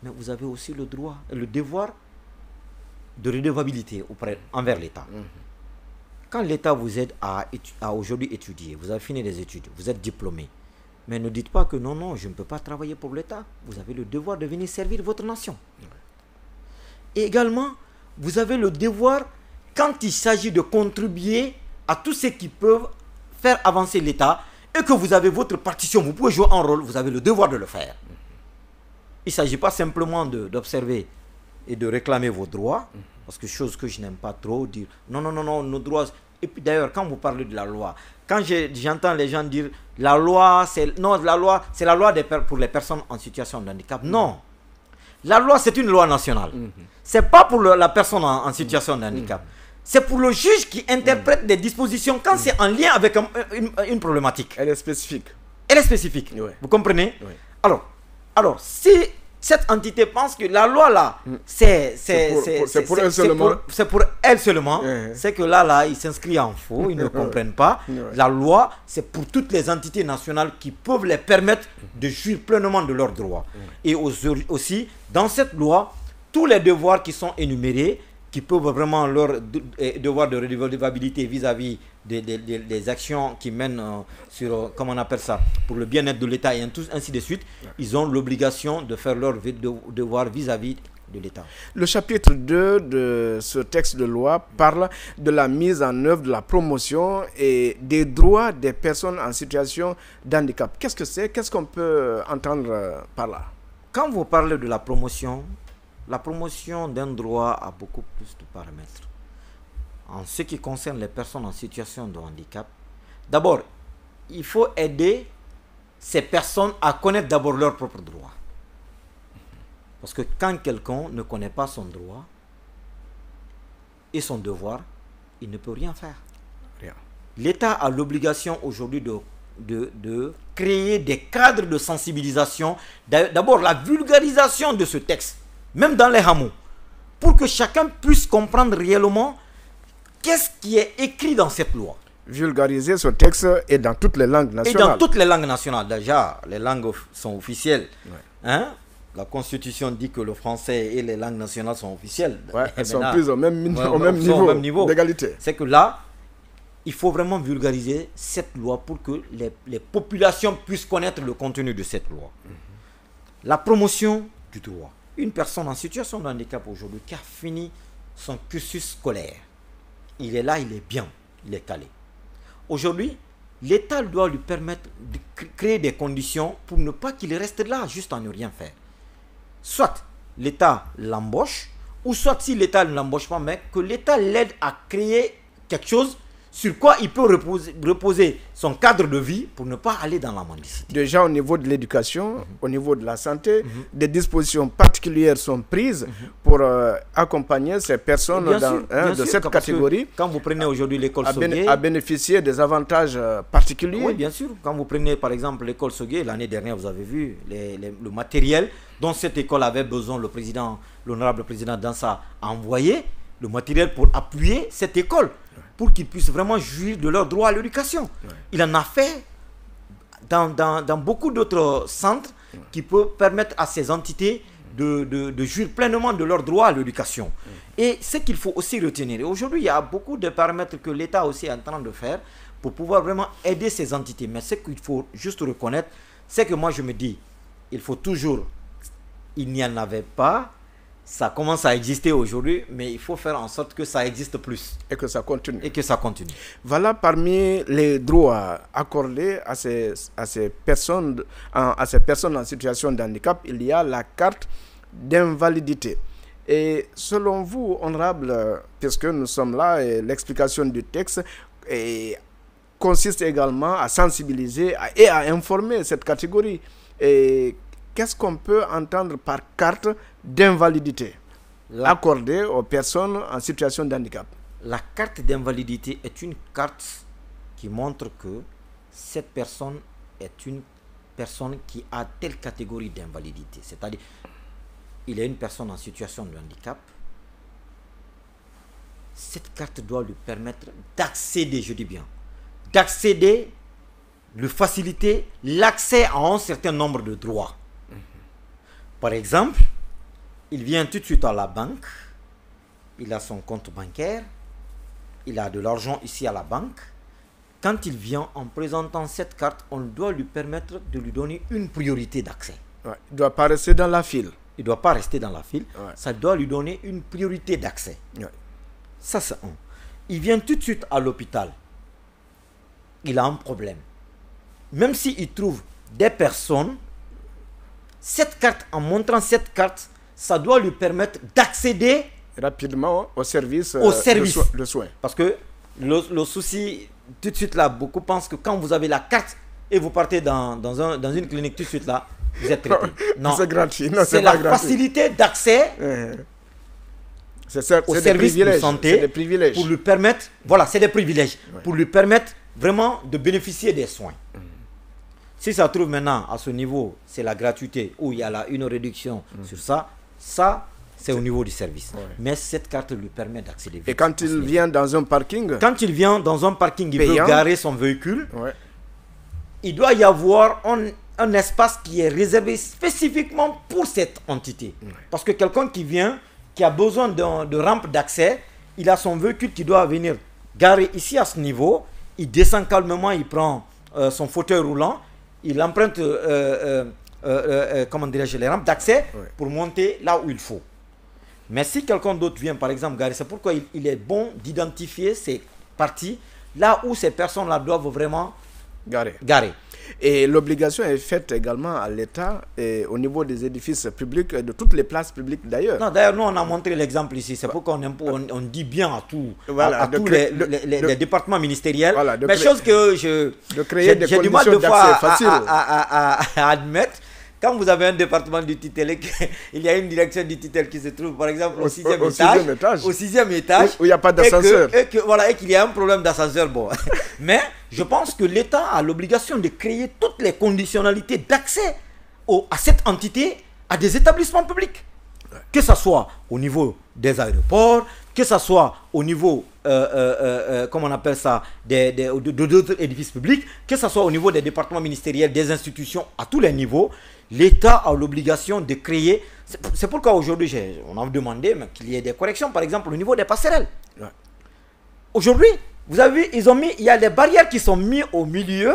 mais vous avez aussi le droit, le devoir de redevabilité envers l'État. Quand l'État vous aide à aujourd'hui étudier, vous avez fini des études, vous êtes diplômé, mais ne dites pas que non, je ne peux pas travailler pour l'État. Vous avez le devoir de venir servir votre nation. Et également, vous avez le devoir, quand il s'agit de contribuer à tous ceux qui peuvent faire avancer l'État, et que vous avez votre partition, vous pouvez jouer un rôle, vous avez le devoir de le faire. Il ne s'agit pas simplement d'observer et de réclamer vos droits, parce que chose que je n'aime pas trop, dire non, nos droits. Et puis d'ailleurs, quand vous parlez de la loi, quand j'entends les gens dire la loi, c'est la loi pour les personnes en situation de handicap. Non, la loi c'est une loi nationale. C'est pas pour la personne en situation de handicap. C'est pour le juge qui interprète des dispositions quand c'est en lien avec une problématique. Elle est spécifique. Elle est spécifique. Oui. Vous comprenez? Oui. Alors, si cette entité pense que la loi là, c'est pour elle seulement. C'est pour elle seulement. C'est que là, il s'inscrit en faux, ils ne comprennent pas. La loi, c'est pour toutes les entités nationales qui peuvent les permettre de jouir pleinement de leurs droits. Et aussi, dans cette loi, tous les devoirs qui sont énumérés, qui peuvent vraiment leur devoir de redevabilité vis-à-vis des actions qui mènent sur, comment on appelle ça, pour le bien-être de l'État et ainsi de suite, ils ont l'obligation de faire leur devoir vis-à-vis de l'État. Le chapitre 2 de ce texte de loi parle de la mise en œuvre de la promotion et des droits des personnes en situation d'handicap. Qu'est-ce que c'est? Qu'est-ce qu'on peut entendre par là? Quand vous parlez de la promotion d'un droit a beaucoup plus de paramètres. En ce qui concerne les personnes en situation de handicap, d'abord, il faut aider ces personnes à connaître d'abord leurs propres droits. Parce que quand quelqu'un ne connaît pas son droit et son devoir, il ne peut rien faire. Rien. L'État a l'obligation aujourd'hui de créer des cadres de sensibilisation, d'abord la vulgarisation de ce texte, même dans les hameaux, pour que chacun puisse comprendre réellement qu'est-ce qui est écrit dans cette loi. Vulgariser ce texte est dans toutes les langues nationales. Et dans toutes les langues nationales. Déjà, les langues sont officielles. Hein? La Constitution dit que le français et les langues nationales sont officielles. Elles sont prises au même niveau d'égalité. C'est que là, il faut vraiment vulgariser cette loi pour que les populations puissent connaître le contenu de cette loi. La promotion du droit. Une personne en situation de handicap aujourd'hui qui a fini son cursus scolaire, il est là, il est bien, il est calé. Aujourd'hui, l'État doit lui permettre de créer des conditions pour ne pas qu'il reste là juste à ne rien faire. Soit l'État l'embauche, ou soit si l'État ne l'embauche pas, mais que l'État l'aide à créer quelque chose sur quoi il peut reposer son cadre de vie pour ne pas aller dans la mendicité. Déjà au niveau de l'éducation, au niveau de la santé, des dispositions particulières sont prises pour accompagner ces personnes de cette catégorie. Quand vous prenez aujourd'hui l'école Sogué, à bénéficier des avantages particuliers. Oui, bien sûr. Quand vous prenez par exemple l'école Sogué, l'année dernière, vous avez vu le matériel dont cette école avait besoin, l'honorable président Dansa a envoyé le matériel pour appuyer cette école, pour qu'ils puissent vraiment jouir de leur droit à l'éducation. Il en a fait dans beaucoup d'autres centres qui peuvent permettre à ces entités de jouir pleinement de leur droit à l'éducation. Et ce qu'il faut aussi retenir, et aujourd'hui il y a beaucoup de paramètres que l'État aussi est en train de faire pour pouvoir vraiment aider ces entités. Mais ce qu'il faut juste reconnaître, c'est que moi je me dis, il faut toujours, il n'y en avait pas, ça commence à exister aujourd'hui, mais il faut faire en sorte que ça existe plus. Et que ça continue. Et que ça continue. Voilà, parmi les droits accordés à ces personnes en situation de handicap, il y a la carte d'invalidité. Et selon vous, honorable, puisque nous sommes là, et l'explication du texte consiste également à sensibiliser et à informer cette catégorie. Et qu'est-ce qu'on peut entendre par carte d'invalidité accordée aux personnes en situation de handicap? La carte d'invalidité est une carte qui montre que cette personne est une personne qui a telle catégorie d'invalidité. C'est-à-dire, il est une personne en situation de handicap. Cette carte doit lui permettre d'accéder, je dis bien, d'accéder, lui faciliter l'accès à un certain nombre de droits. Par exemple, il vient tout de suite à la banque, il a son compte bancaire, il a de l'argent ici à la banque. Quand il vient en présentant cette carte, on doit lui permettre de lui donner une priorité d'accès. Il ne doit pas rester dans la file. Il ne doit pas rester dans la file. Ça doit lui donner une priorité d'accès. Ça, c'est un. Il vient tout de suite à l'hôpital. Il a un problème. Même s'il trouve des personnes, cette carte, en montrant cette carte, ça doit lui permettre d'accéder rapidement au service de soins. Parce que le souci, tout de suite là, beaucoup pensent que quand vous avez la carte et vous partez dans une clinique tout de suite là, vous êtes traité. Non, c'est gratuit. C'est la facilité d'accès. au service de santé pour lui permettre, voilà, c'est des privilèges, pour lui permettre vraiment de bénéficier des soins. Si ça se trouve maintenant à ce niveau, c'est la gratuité ou il y a là une réduction sur ça c'est au niveau du service. Mais cette carte lui permet d'accéder vite. Et quand il vient dans un parking, il veut garer son véhicule, il doit y avoir un espace qui est réservé spécifiquement pour cette entité. Parce que quelqu'un qui vient, qui a besoin de rampe d'accès, il a son véhicule qui doit venir garer ici à ce niveau, il descend calmement, il prend son fauteuil roulant, il emprunte comment dirais-je, les rampes d'accès pour monter là où il faut. Mais si quelqu'un d'autre vient par exemple garer, c'est pourquoi il est bon d'identifier ces parties là où ces personnes-là doivent vraiment garer. Et l'obligation est faite également à l'État et au niveau des édifices publics, de toutes les places publiques d'ailleurs. Non, d'ailleurs, nous, on a montré l'exemple ici. C'est pourquoi on dit bien à tous les départements ministériels. Mais chose que j'ai du mal de fois à admettre. Quand vous avez un département du tutelle, il y a une direction du tutelle qui se trouve par exemple au 6e étage. Au 6e étage. Où il n'y a pas d'ascenseur. Et qu'il y a un problème d'ascenseur. Bon. Mais je pense que l'État a l'obligation de créer toutes les conditionnalités d'accès à cette entité, à des établissements publics. Que ce soit au niveau des aéroports, que ce soit au niveau, comment on appelle ça, d'autres édifices publics, que ce soit au niveau des départements ministériels, des institutions, à tous les niveaux, l'État a l'obligation de créer. C'est pourquoi aujourd'hui, on a demandé qu'il y ait des corrections, par exemple, au niveau des passerelles. Aujourd'hui, vous avez vu, il y a des barrières qui sont mises au milieu,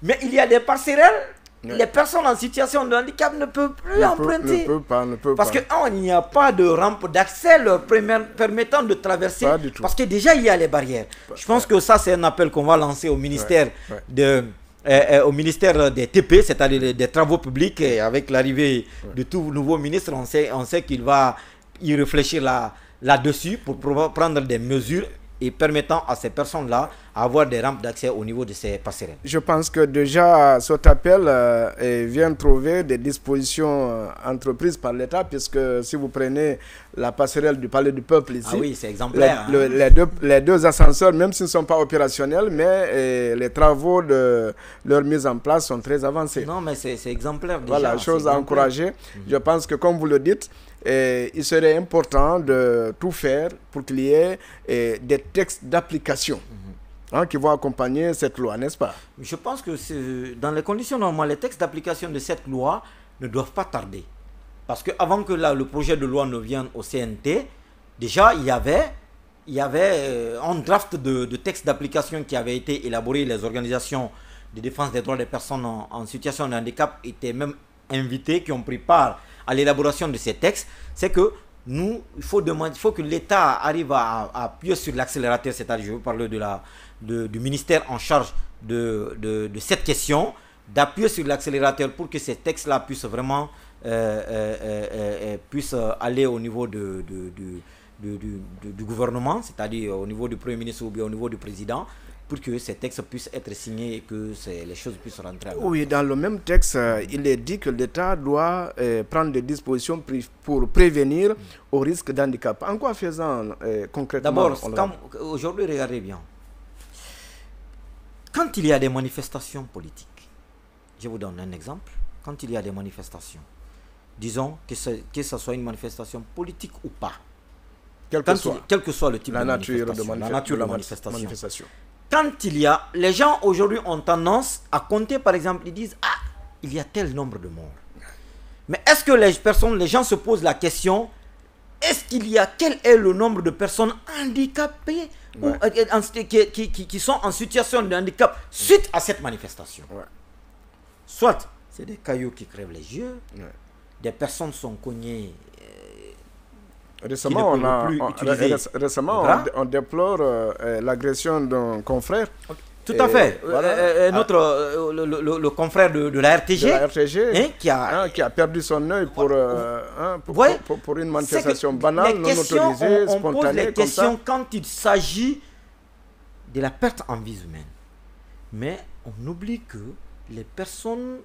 mais il y a des passerelles. Les personnes en situation de handicap ne peuvent plus emprunter. Ne peuvent parce qu'il n'y a pas de rampe d'accès leur permettant de traverser. Parce que déjà, il y a les barrières. Je pense que ça, c'est un appel qu'on va lancer au ministère, au ministère des TP, c'est-à-dire des travaux publics. Et avec l'arrivée de tout nouveau ministre, on sait qu'il va y réfléchir là-dessus pour prendre des mesures et permettant à ces personnes-là avoir des rampes d'accès au niveau de ces passerelles. Je pense que déjà cet appel vient trouver des dispositions entreprises par l'État, puisque si vous prenez la passerelle du Palais du Peuple ici, c'est exemplaire. Les deux ascenseurs, même s'ils ne sont pas opérationnels, mais les travaux de leur mise en place sont très avancés. Non, mais c'est exemplaire déjà. Voilà, chose à encourager. Je pense que comme vous le dites, il serait important de tout faire pour qu'il y ait des textes d'application qui vont accompagner cette loi, n'est-ce pas? Je pense que dans les conditions normales, les textes d'application de cette loi ne doivent pas tarder. Parce qu'avant que le projet de loi ne vienne au CNT, déjà il y avait un draft de texte d'application qui avait été élaboré. Les organisations de défense des droits des personnes en situation de handicap étaient même invitées, qui ont pris part à l'élaboration de ces textes. C'est que il faut que l'État arrive à appuyer sur l'accélérateur, c'est-à-dire, je veux parler du ministère en charge de cette question, d'appuyer sur l'accélérateur pour que ces textes-là puissent vraiment puissent aller au niveau du gouvernement, c'est-à-dire au niveau du Premier ministre ou bien au niveau du président, pour que ces textes puissent être signés et que les choses puissent rentrer. Oui, dans le même texte, il est dit que l'État doit prendre des dispositions pour prévenir au risque d'handicap. En quoi faisant concrètement? D'abord, aujourd'hui, regardez bien. Quand il y a des manifestations politiques, je vous donne un exemple. Quand il y a des manifestations, disons que ce soit une manifestation politique ou pas, quel que soit le type de manifestation. Quand les gens aujourd'hui ont tendance à compter, par exemple, ils disent, il y a tel nombre de morts. Mais est-ce que les gens se posent la question, quel est le nombre de personnes handicapées ou, qui sont en situation de handicap suite à cette manifestation? Soit c'est des cailloux qui crèvent les yeux, des personnes sont cognées. Récemment, on déplore l'agression d'un confrère. Tout à fait. Le confrère de la RTG, qui a perdu son œil pour une manifestation banale, non autorisée, spontanée. On pose les questions quand il s'agit de la perte en vie humaine. Mais on oublie que les personnes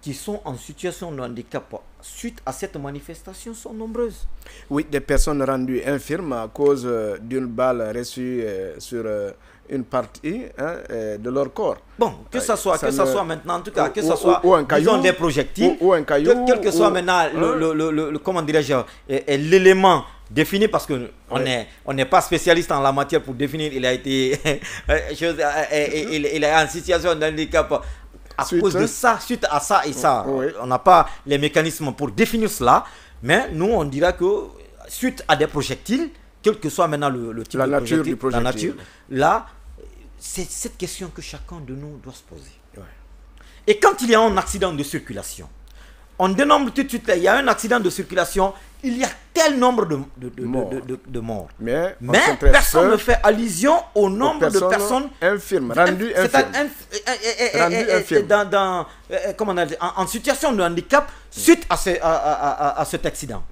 qui sont en situation de handicap suite à cette manifestation sont nombreuses. Oui, des personnes rendues infirmes à cause d'une balle reçue sur une partie de leur corps. Bon, que ça soit maintenant, en tout cas, que ce soit, un caillou, disons, des projectiles, ou un caillou, quel que soit maintenant comment dirais-je, l'élément défini, parce qu'on n'est pas spécialiste en la matière pour définir, il a été il est en situation de handicap à cause de ça, suite à ça et ça. On n'a pas les mécanismes pour définir cela, mais nous on dira que suite à des projectiles, quel que soit maintenant le type de projectile, la nature, là, c'est cette question que chacun de nous doit se poser. Et quand il y a un accident de circulation, on dénombre tout de suite, il y a un accident de circulation, il y a tel nombre de morts. Mais personne ne fait allusion au nombre de personnes infirmes, rendues infirmes. En situation de handicap suite à cet accident.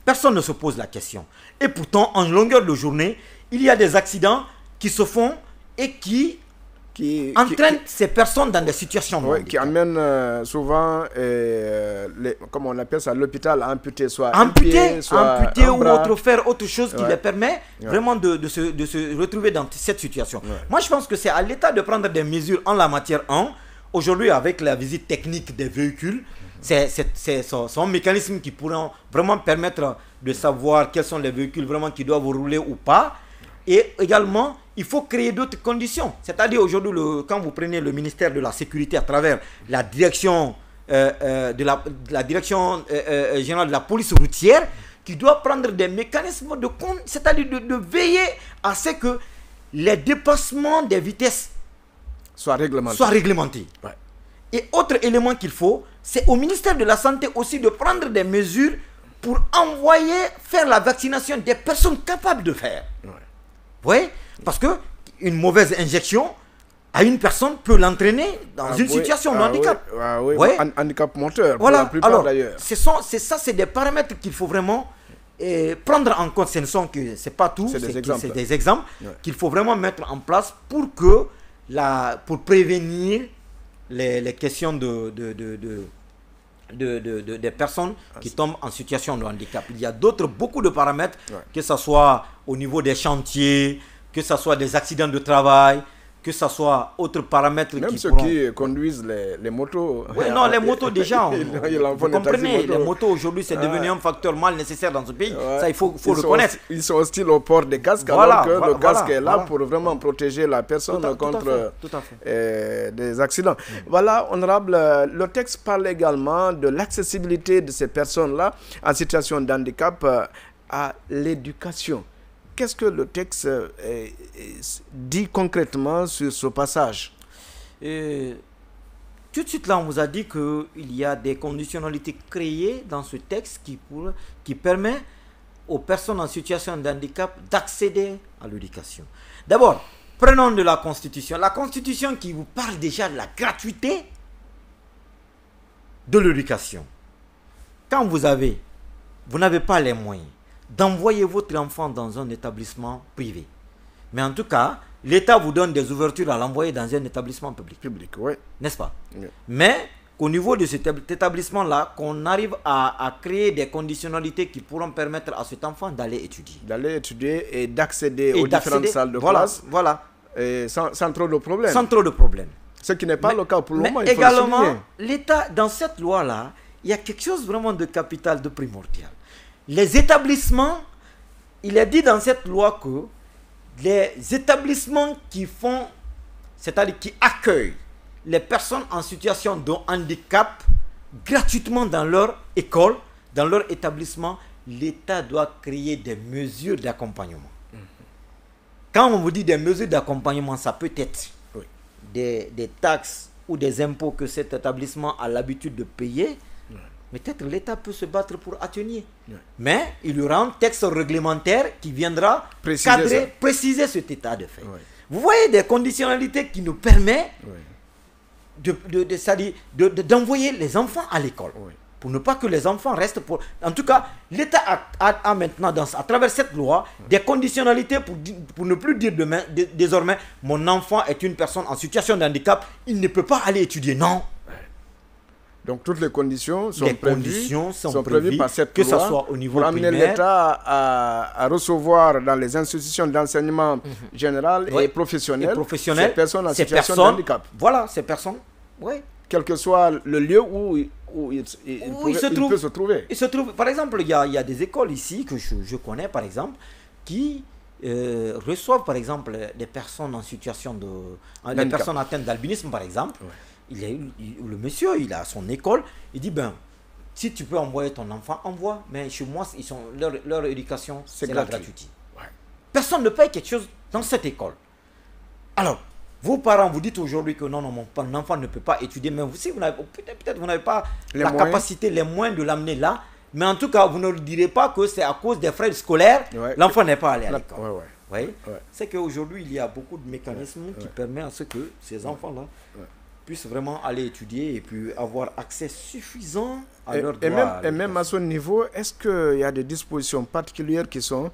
Personne ne se pose la question. Et pourtant, en longueur de journée, il y a des accidents qui se font et qui entraînent ces personnes dans des situations de handicap. Qui amènent souvent, comme on appelle ça, l'hôpital amputé, soit amputé ou autre, faire autre chose qui les permet vraiment de se retrouver dans cette situation. Moi, je pense que c'est à l'État de prendre des mesures en la matière. Aujourd'hui, avec la visite technique des véhicules, c'est son mécanisme qui pourra vraiment permettre de savoir quels sont les véhicules vraiment qui doivent rouler ou pas. Et également, il faut créer d'autres conditions. C'est-à-dire aujourd'hui, quand vous prenez le ministère de la Sécurité à travers la direction, la direction générale de la police routière, qui doit prendre des mécanismes de compte, c'est-à-dire de veiller à ce que les dépassements des vitesses soient réglementés. Et autre élément qu'il faut, c'est au ministère de la Santé aussi de prendre des mesures pour envoyer faire la vaccination des personnes capables de faire. Oui, parce que une mauvaise injection à une personne peut l'entraîner dans une situation de handicap. Handicap moteur, voilà. Pour la plupart d'ailleurs. C'est des paramètres qu'il faut vraiment prendre en compte. Ce ne sont que, c'est pas tout, c'est des exemples qu'il faut vraiment mettre en place pour pour prévenir les questions des personnes qui tombent en situation de handicap. Il y a beaucoup de paramètres, que ce soit au niveau des chantiers, que ce soit des accidents de travail, que ce soit autres paramètres. Même ceux qui conduisent les motos. Oui, non, les motos déjà, vous comprenez, les motos aujourd'hui c'est devenu un facteur mal nécessaire dans ce pays. Ça, il faut le reconnaître. Ils sont hostiles au port des casques, alors que le casque est là pour vraiment protéger la personne contre des accidents. Voilà, honorable, le texte parle également de l'accessibilité de ces personnes-là en situation de handicap à l'éducation. Qu'est-ce que le texte dit concrètement sur ce passage? Tout de suite là, on vous a dit qu'il y a des conditionnalités créées dans ce texte qui permet aux personnes en situation de handicap d'accéder à l'éducation. D'abord, prenons de la Constitution. La Constitution qui vous parle déjà de la gratuité de l'éducation. Quand vous n'avez pas les moyens d'envoyer votre enfant dans un établissement privé. Mais en tout cas, l'État vous donne des ouvertures à l'envoyer dans un établissement public. N'est-ce pas? Mais qu'au niveau de cet établissement-là, qu'on arrive à créer des conditionnalités qui pourront permettre à cet enfant d'aller étudier. D'aller étudier et d'accéder aux différentes salles de classe. Voilà. Et sans trop de problèmes. Sans trop de problèmes. Ce qui n'est pas le cas pour le moment. Mais également, l'État, dans cette loi-là, il y a quelque chose vraiment de capital, de primordial. Les établissements, il est dit dans cette loi que les établissements c'est-à-dire qui accueillent les personnes en situation de handicap gratuitement dans leur école, dans leur établissement, l'État doit créer des mesures d'accompagnement. Quand on vous dit des mesures d'accompagnement, ça peut être des taxes ou des impôts que cet établissement a l'habitude de payer. Peut-être l'État peut se battre pour atténuer. Mais il y aura un texte réglementaire qui viendra préciser cet état de fait. Vous voyez des conditionnalités qui nous permettent d'envoyer les enfants à l'école. Pour ne pas que les enfants restent pour... En tout cas, l'État a maintenant, à travers cette loi, des conditionnalités pour ne plus dire désormais, mon enfant est une personne en situation de handicap, il ne peut pas aller étudier. Non. Donc toutes les conditions sont les prévues, conditions sont prévues par cette que loi, ce soit au niveau pour amener primaire. l'État à recevoir dans les institutions d'enseignement général Oui. et professionnel, Professionnels, ces personnes en ces situation de personnes, handicap. Voilà, ces personnes, oui. Quel que soit le lieu où il peut se trouver. Il se trouve, par exemple, il y a des écoles ici que je connais, par exemple, qui reçoivent, par exemple, des personnes en situation de... des personnes atteintes d'albinisme, par exemple. Ouais. Le monsieur, il a son école, il dit, ben, si tu peux envoyer ton enfant, envoie. Mais chez moi, leur éducation, c'est la gratuité. Ouais. Personne ne paye quelque chose dans cette école. Alors, vos parents vous dites aujourd'hui que non, mon enfant ne peut pas étudier, mais peut-être vous n'avez pas la capacité, les moyens de l'amener là. Mais en tout cas, vous ne le direz pas que c'est à cause des frais scolaires, l'enfant n'est pas allé à l'école. C'est qu'aujourd'hui, il y a beaucoup de mécanismes qui permettent à ce que ces enfants-là puissent vraiment aller étudier et puis avoir accès suffisant à leurs droits. Et même à ce niveau, est-ce qu'il y a des dispositions particulières qui sont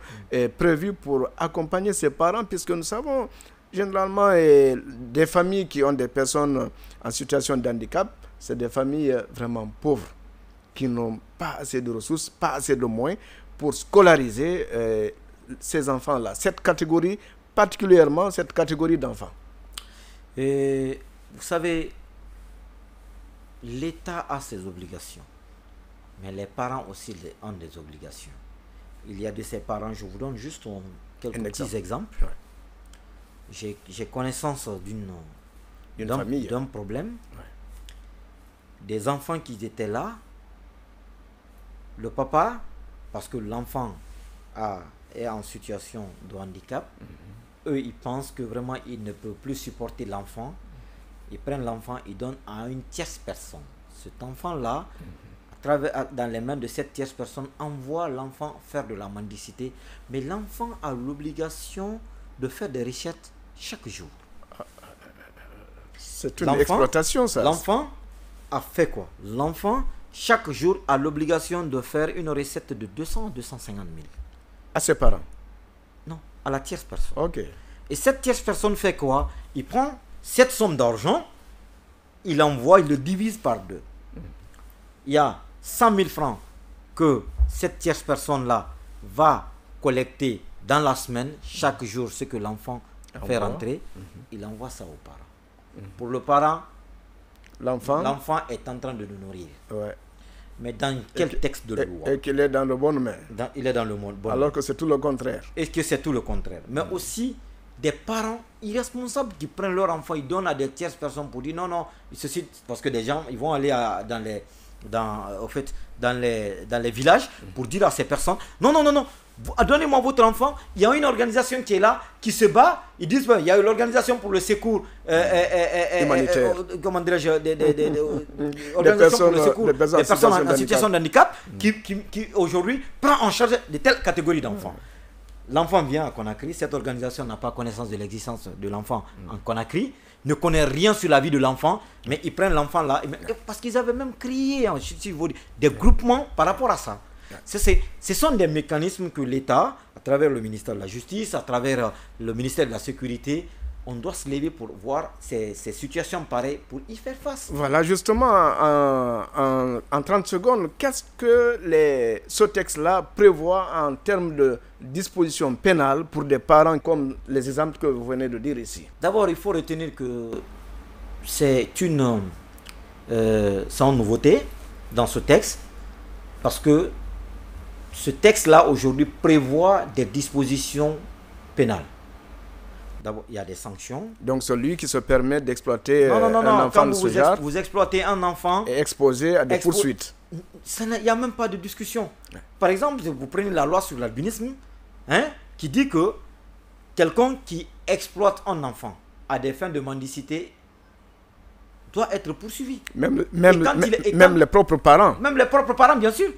prévues pour accompagner ces parents, puisque nous savons généralement des familles qui ont des personnes en situation de handicap, c'est des familles vraiment pauvres, qui n'ont pas assez de ressources, pas assez de moyens pour scolariser ces enfants-là, cette catégorie, particulièrement cette catégorie d'enfants. Et vous savez, l'État a ses obligations, mais les parents aussi ont des obligations. Il y a de ces parents, je vous donne juste quelques petits exemples. Ouais. J'ai connaissance d'un problème. Ouais. Des enfants qui étaient là, le papa, parce que l'enfant est en situation de handicap, eux, ils pensent que vraiment, ils ne peuvent plus supporter l'enfant. Ils prennent l'enfant, ils donnent à une tierce personne. Cet enfant-là, dans les mains de cette tierce personne, envoie l'enfant faire de la mendicité. Mais l'enfant a l'obligation de faire des recettes chaque jour. C'est une exploitation, ça. L'enfant a fait quoi? L'enfant, chaque jour, a l'obligation de faire une recette de 200 à 250 000. À ses parents? Non, à la tierce personne. Ok. Et cette tierce personne fait quoi? Il prend cette somme d'argent, il envoie, il le divise par deux. Il y a 100 000 francs que cette tierce personne-là va collecter dans la semaine, chaque jour, ce que l'enfant fait rentrer, il envoie ça aux parents. Pour le parent, l'enfant est en train de le nourrir. Ouais. Mais dans quel texte de loi? Et qu'il est dans le bon main. Il est dans le bon main. Alors que c'est tout le contraire. Et que c'est tout le contraire. Mais aussi, des parents irresponsables qui prennent leur enfant, ils donnent à des tierces personnes pour dire non, ceci, parce que des gens, ils vont aller dans les villages pour dire à ces personnes, non, donnez-moi votre enfant, il y a une organisation qui est là, qui se bat, ils disent, il y a l'organisation pour le secours humanitaire, comment dirais-je, des personnes en situation de handicap, qui aujourd'hui prend en charge de telles catégories d'enfants. L'enfant vient à Conakry, cette organisation n'a pas connaissance de l'existence de l'enfant en Conakry, ne connaît rien sur la vie de l'enfant, mais ils prennent l'enfant là, parce qu'ils avaient même créé des groupements par rapport à ça. Ce sont des mécanismes que l'État, à travers le ministère de la Justice, à travers le ministère de la Sécurité, on doit se lever pour voir ces situations pareilles, pour y faire face. Voilà, justement, en 30 secondes, qu'est-ce que ce texte-là prévoit en termes de dispositions pénales pour des parents comme les exemples que vous venez de dire ici? D'abord, il faut retenir que c'est une sans nouveauté dans ce texte, parce que ce texte-là, aujourd'hui, prévoit des dispositions pénales. D'abord, il y a des sanctions. Donc, celui qui se permet d'exploiter un enfant quand de ce genre, vous exploitez un enfant, est exposé à des poursuites. Il n'y a même pas de discussion. Par exemple, vous prenez la loi sur l'albinisme, qui dit que quelqu'un qui exploite un enfant à des fins de mendicité doit être poursuivi. Même les propres parents. Même les propres parents, bien sûr.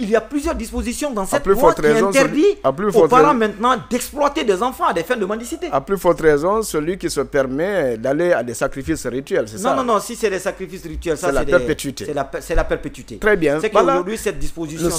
Il y a plusieurs dispositions dans cette loi qui interdit aux parents maintenant d'exploiter des enfants à des fins de mendicité. À plus forte raison, celui qui se permet d'aller à des sacrifices rituels, c'est ça? Non, si c'est des sacrifices rituels, c'est la perpétuité. C'est la perpétuité. Très bien. C'est qu'aujourd'hui, cette disposition... Nous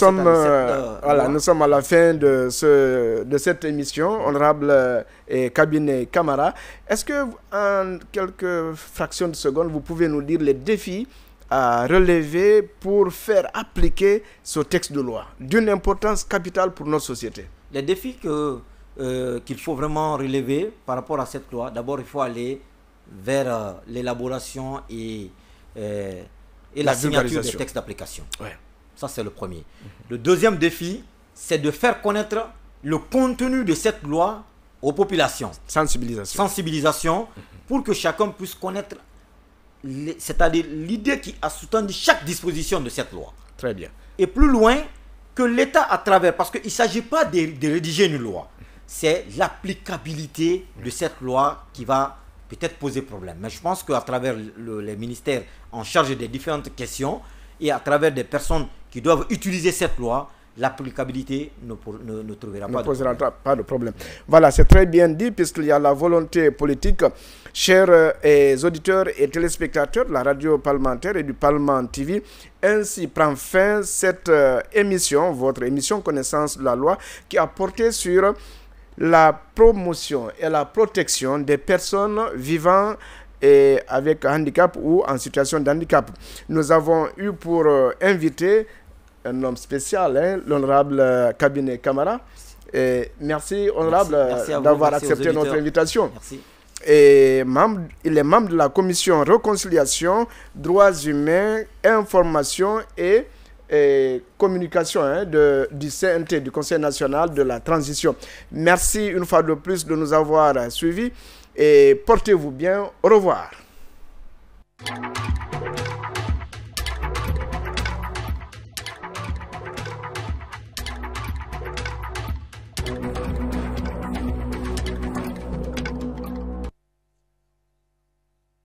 sommes à la fin de cette émission, honorable cabinet Camara. Est-ce que, en quelques fractions de secondes, vous pouvez nous dire les défis à relever pour faire appliquer ce texte de loi d'une importance capitale pour notre société? Les défis qu'il faut vraiment relever par rapport à cette loi, d'abord il faut aller vers l'élaboration et la signature des textes d'application. Ouais. Ça, c'est le premier. Le deuxième défi, c'est de faire connaître le contenu de cette loi aux populations. Sensibilisation pour que chacun puisse connaître, c'est-à-dire l'idée qui a sous-tendu chaque disposition de cette loi. Très bien. Et plus loin, que l'État à travers, parce qu'il ne s'agit pas de rédiger une loi, c'est l'applicabilité de cette loi qui va peut-être poser problème. Mais je pense qu'à travers les ministères en charge des différentes questions et à travers des personnes qui doivent utiliser cette loi, l'applicabilité ne trouvera pas de problème. Voilà, c'est très bien dit, puisqu'il y a la volonté politique. Chers auditeurs et téléspectateurs de la radio parlementaire et du Parlement TV, ainsi prend fin cette émission, votre émission Connaissance de la loi, qui a porté sur la promotion et la protection des personnes vivant avec un handicap ou en situation de handicap. Nous avons eu pour invité un homme spécial, l'honorable Cabinet Camara. Merci, honorable, d'avoir accepté notre invitation. Merci. Et il est membre de la commission réconciliation, droits humains, information et communication du CNT, du Conseil national de la transition. Merci une fois de plus de nous avoir suivis et portez-vous bien. Au revoir.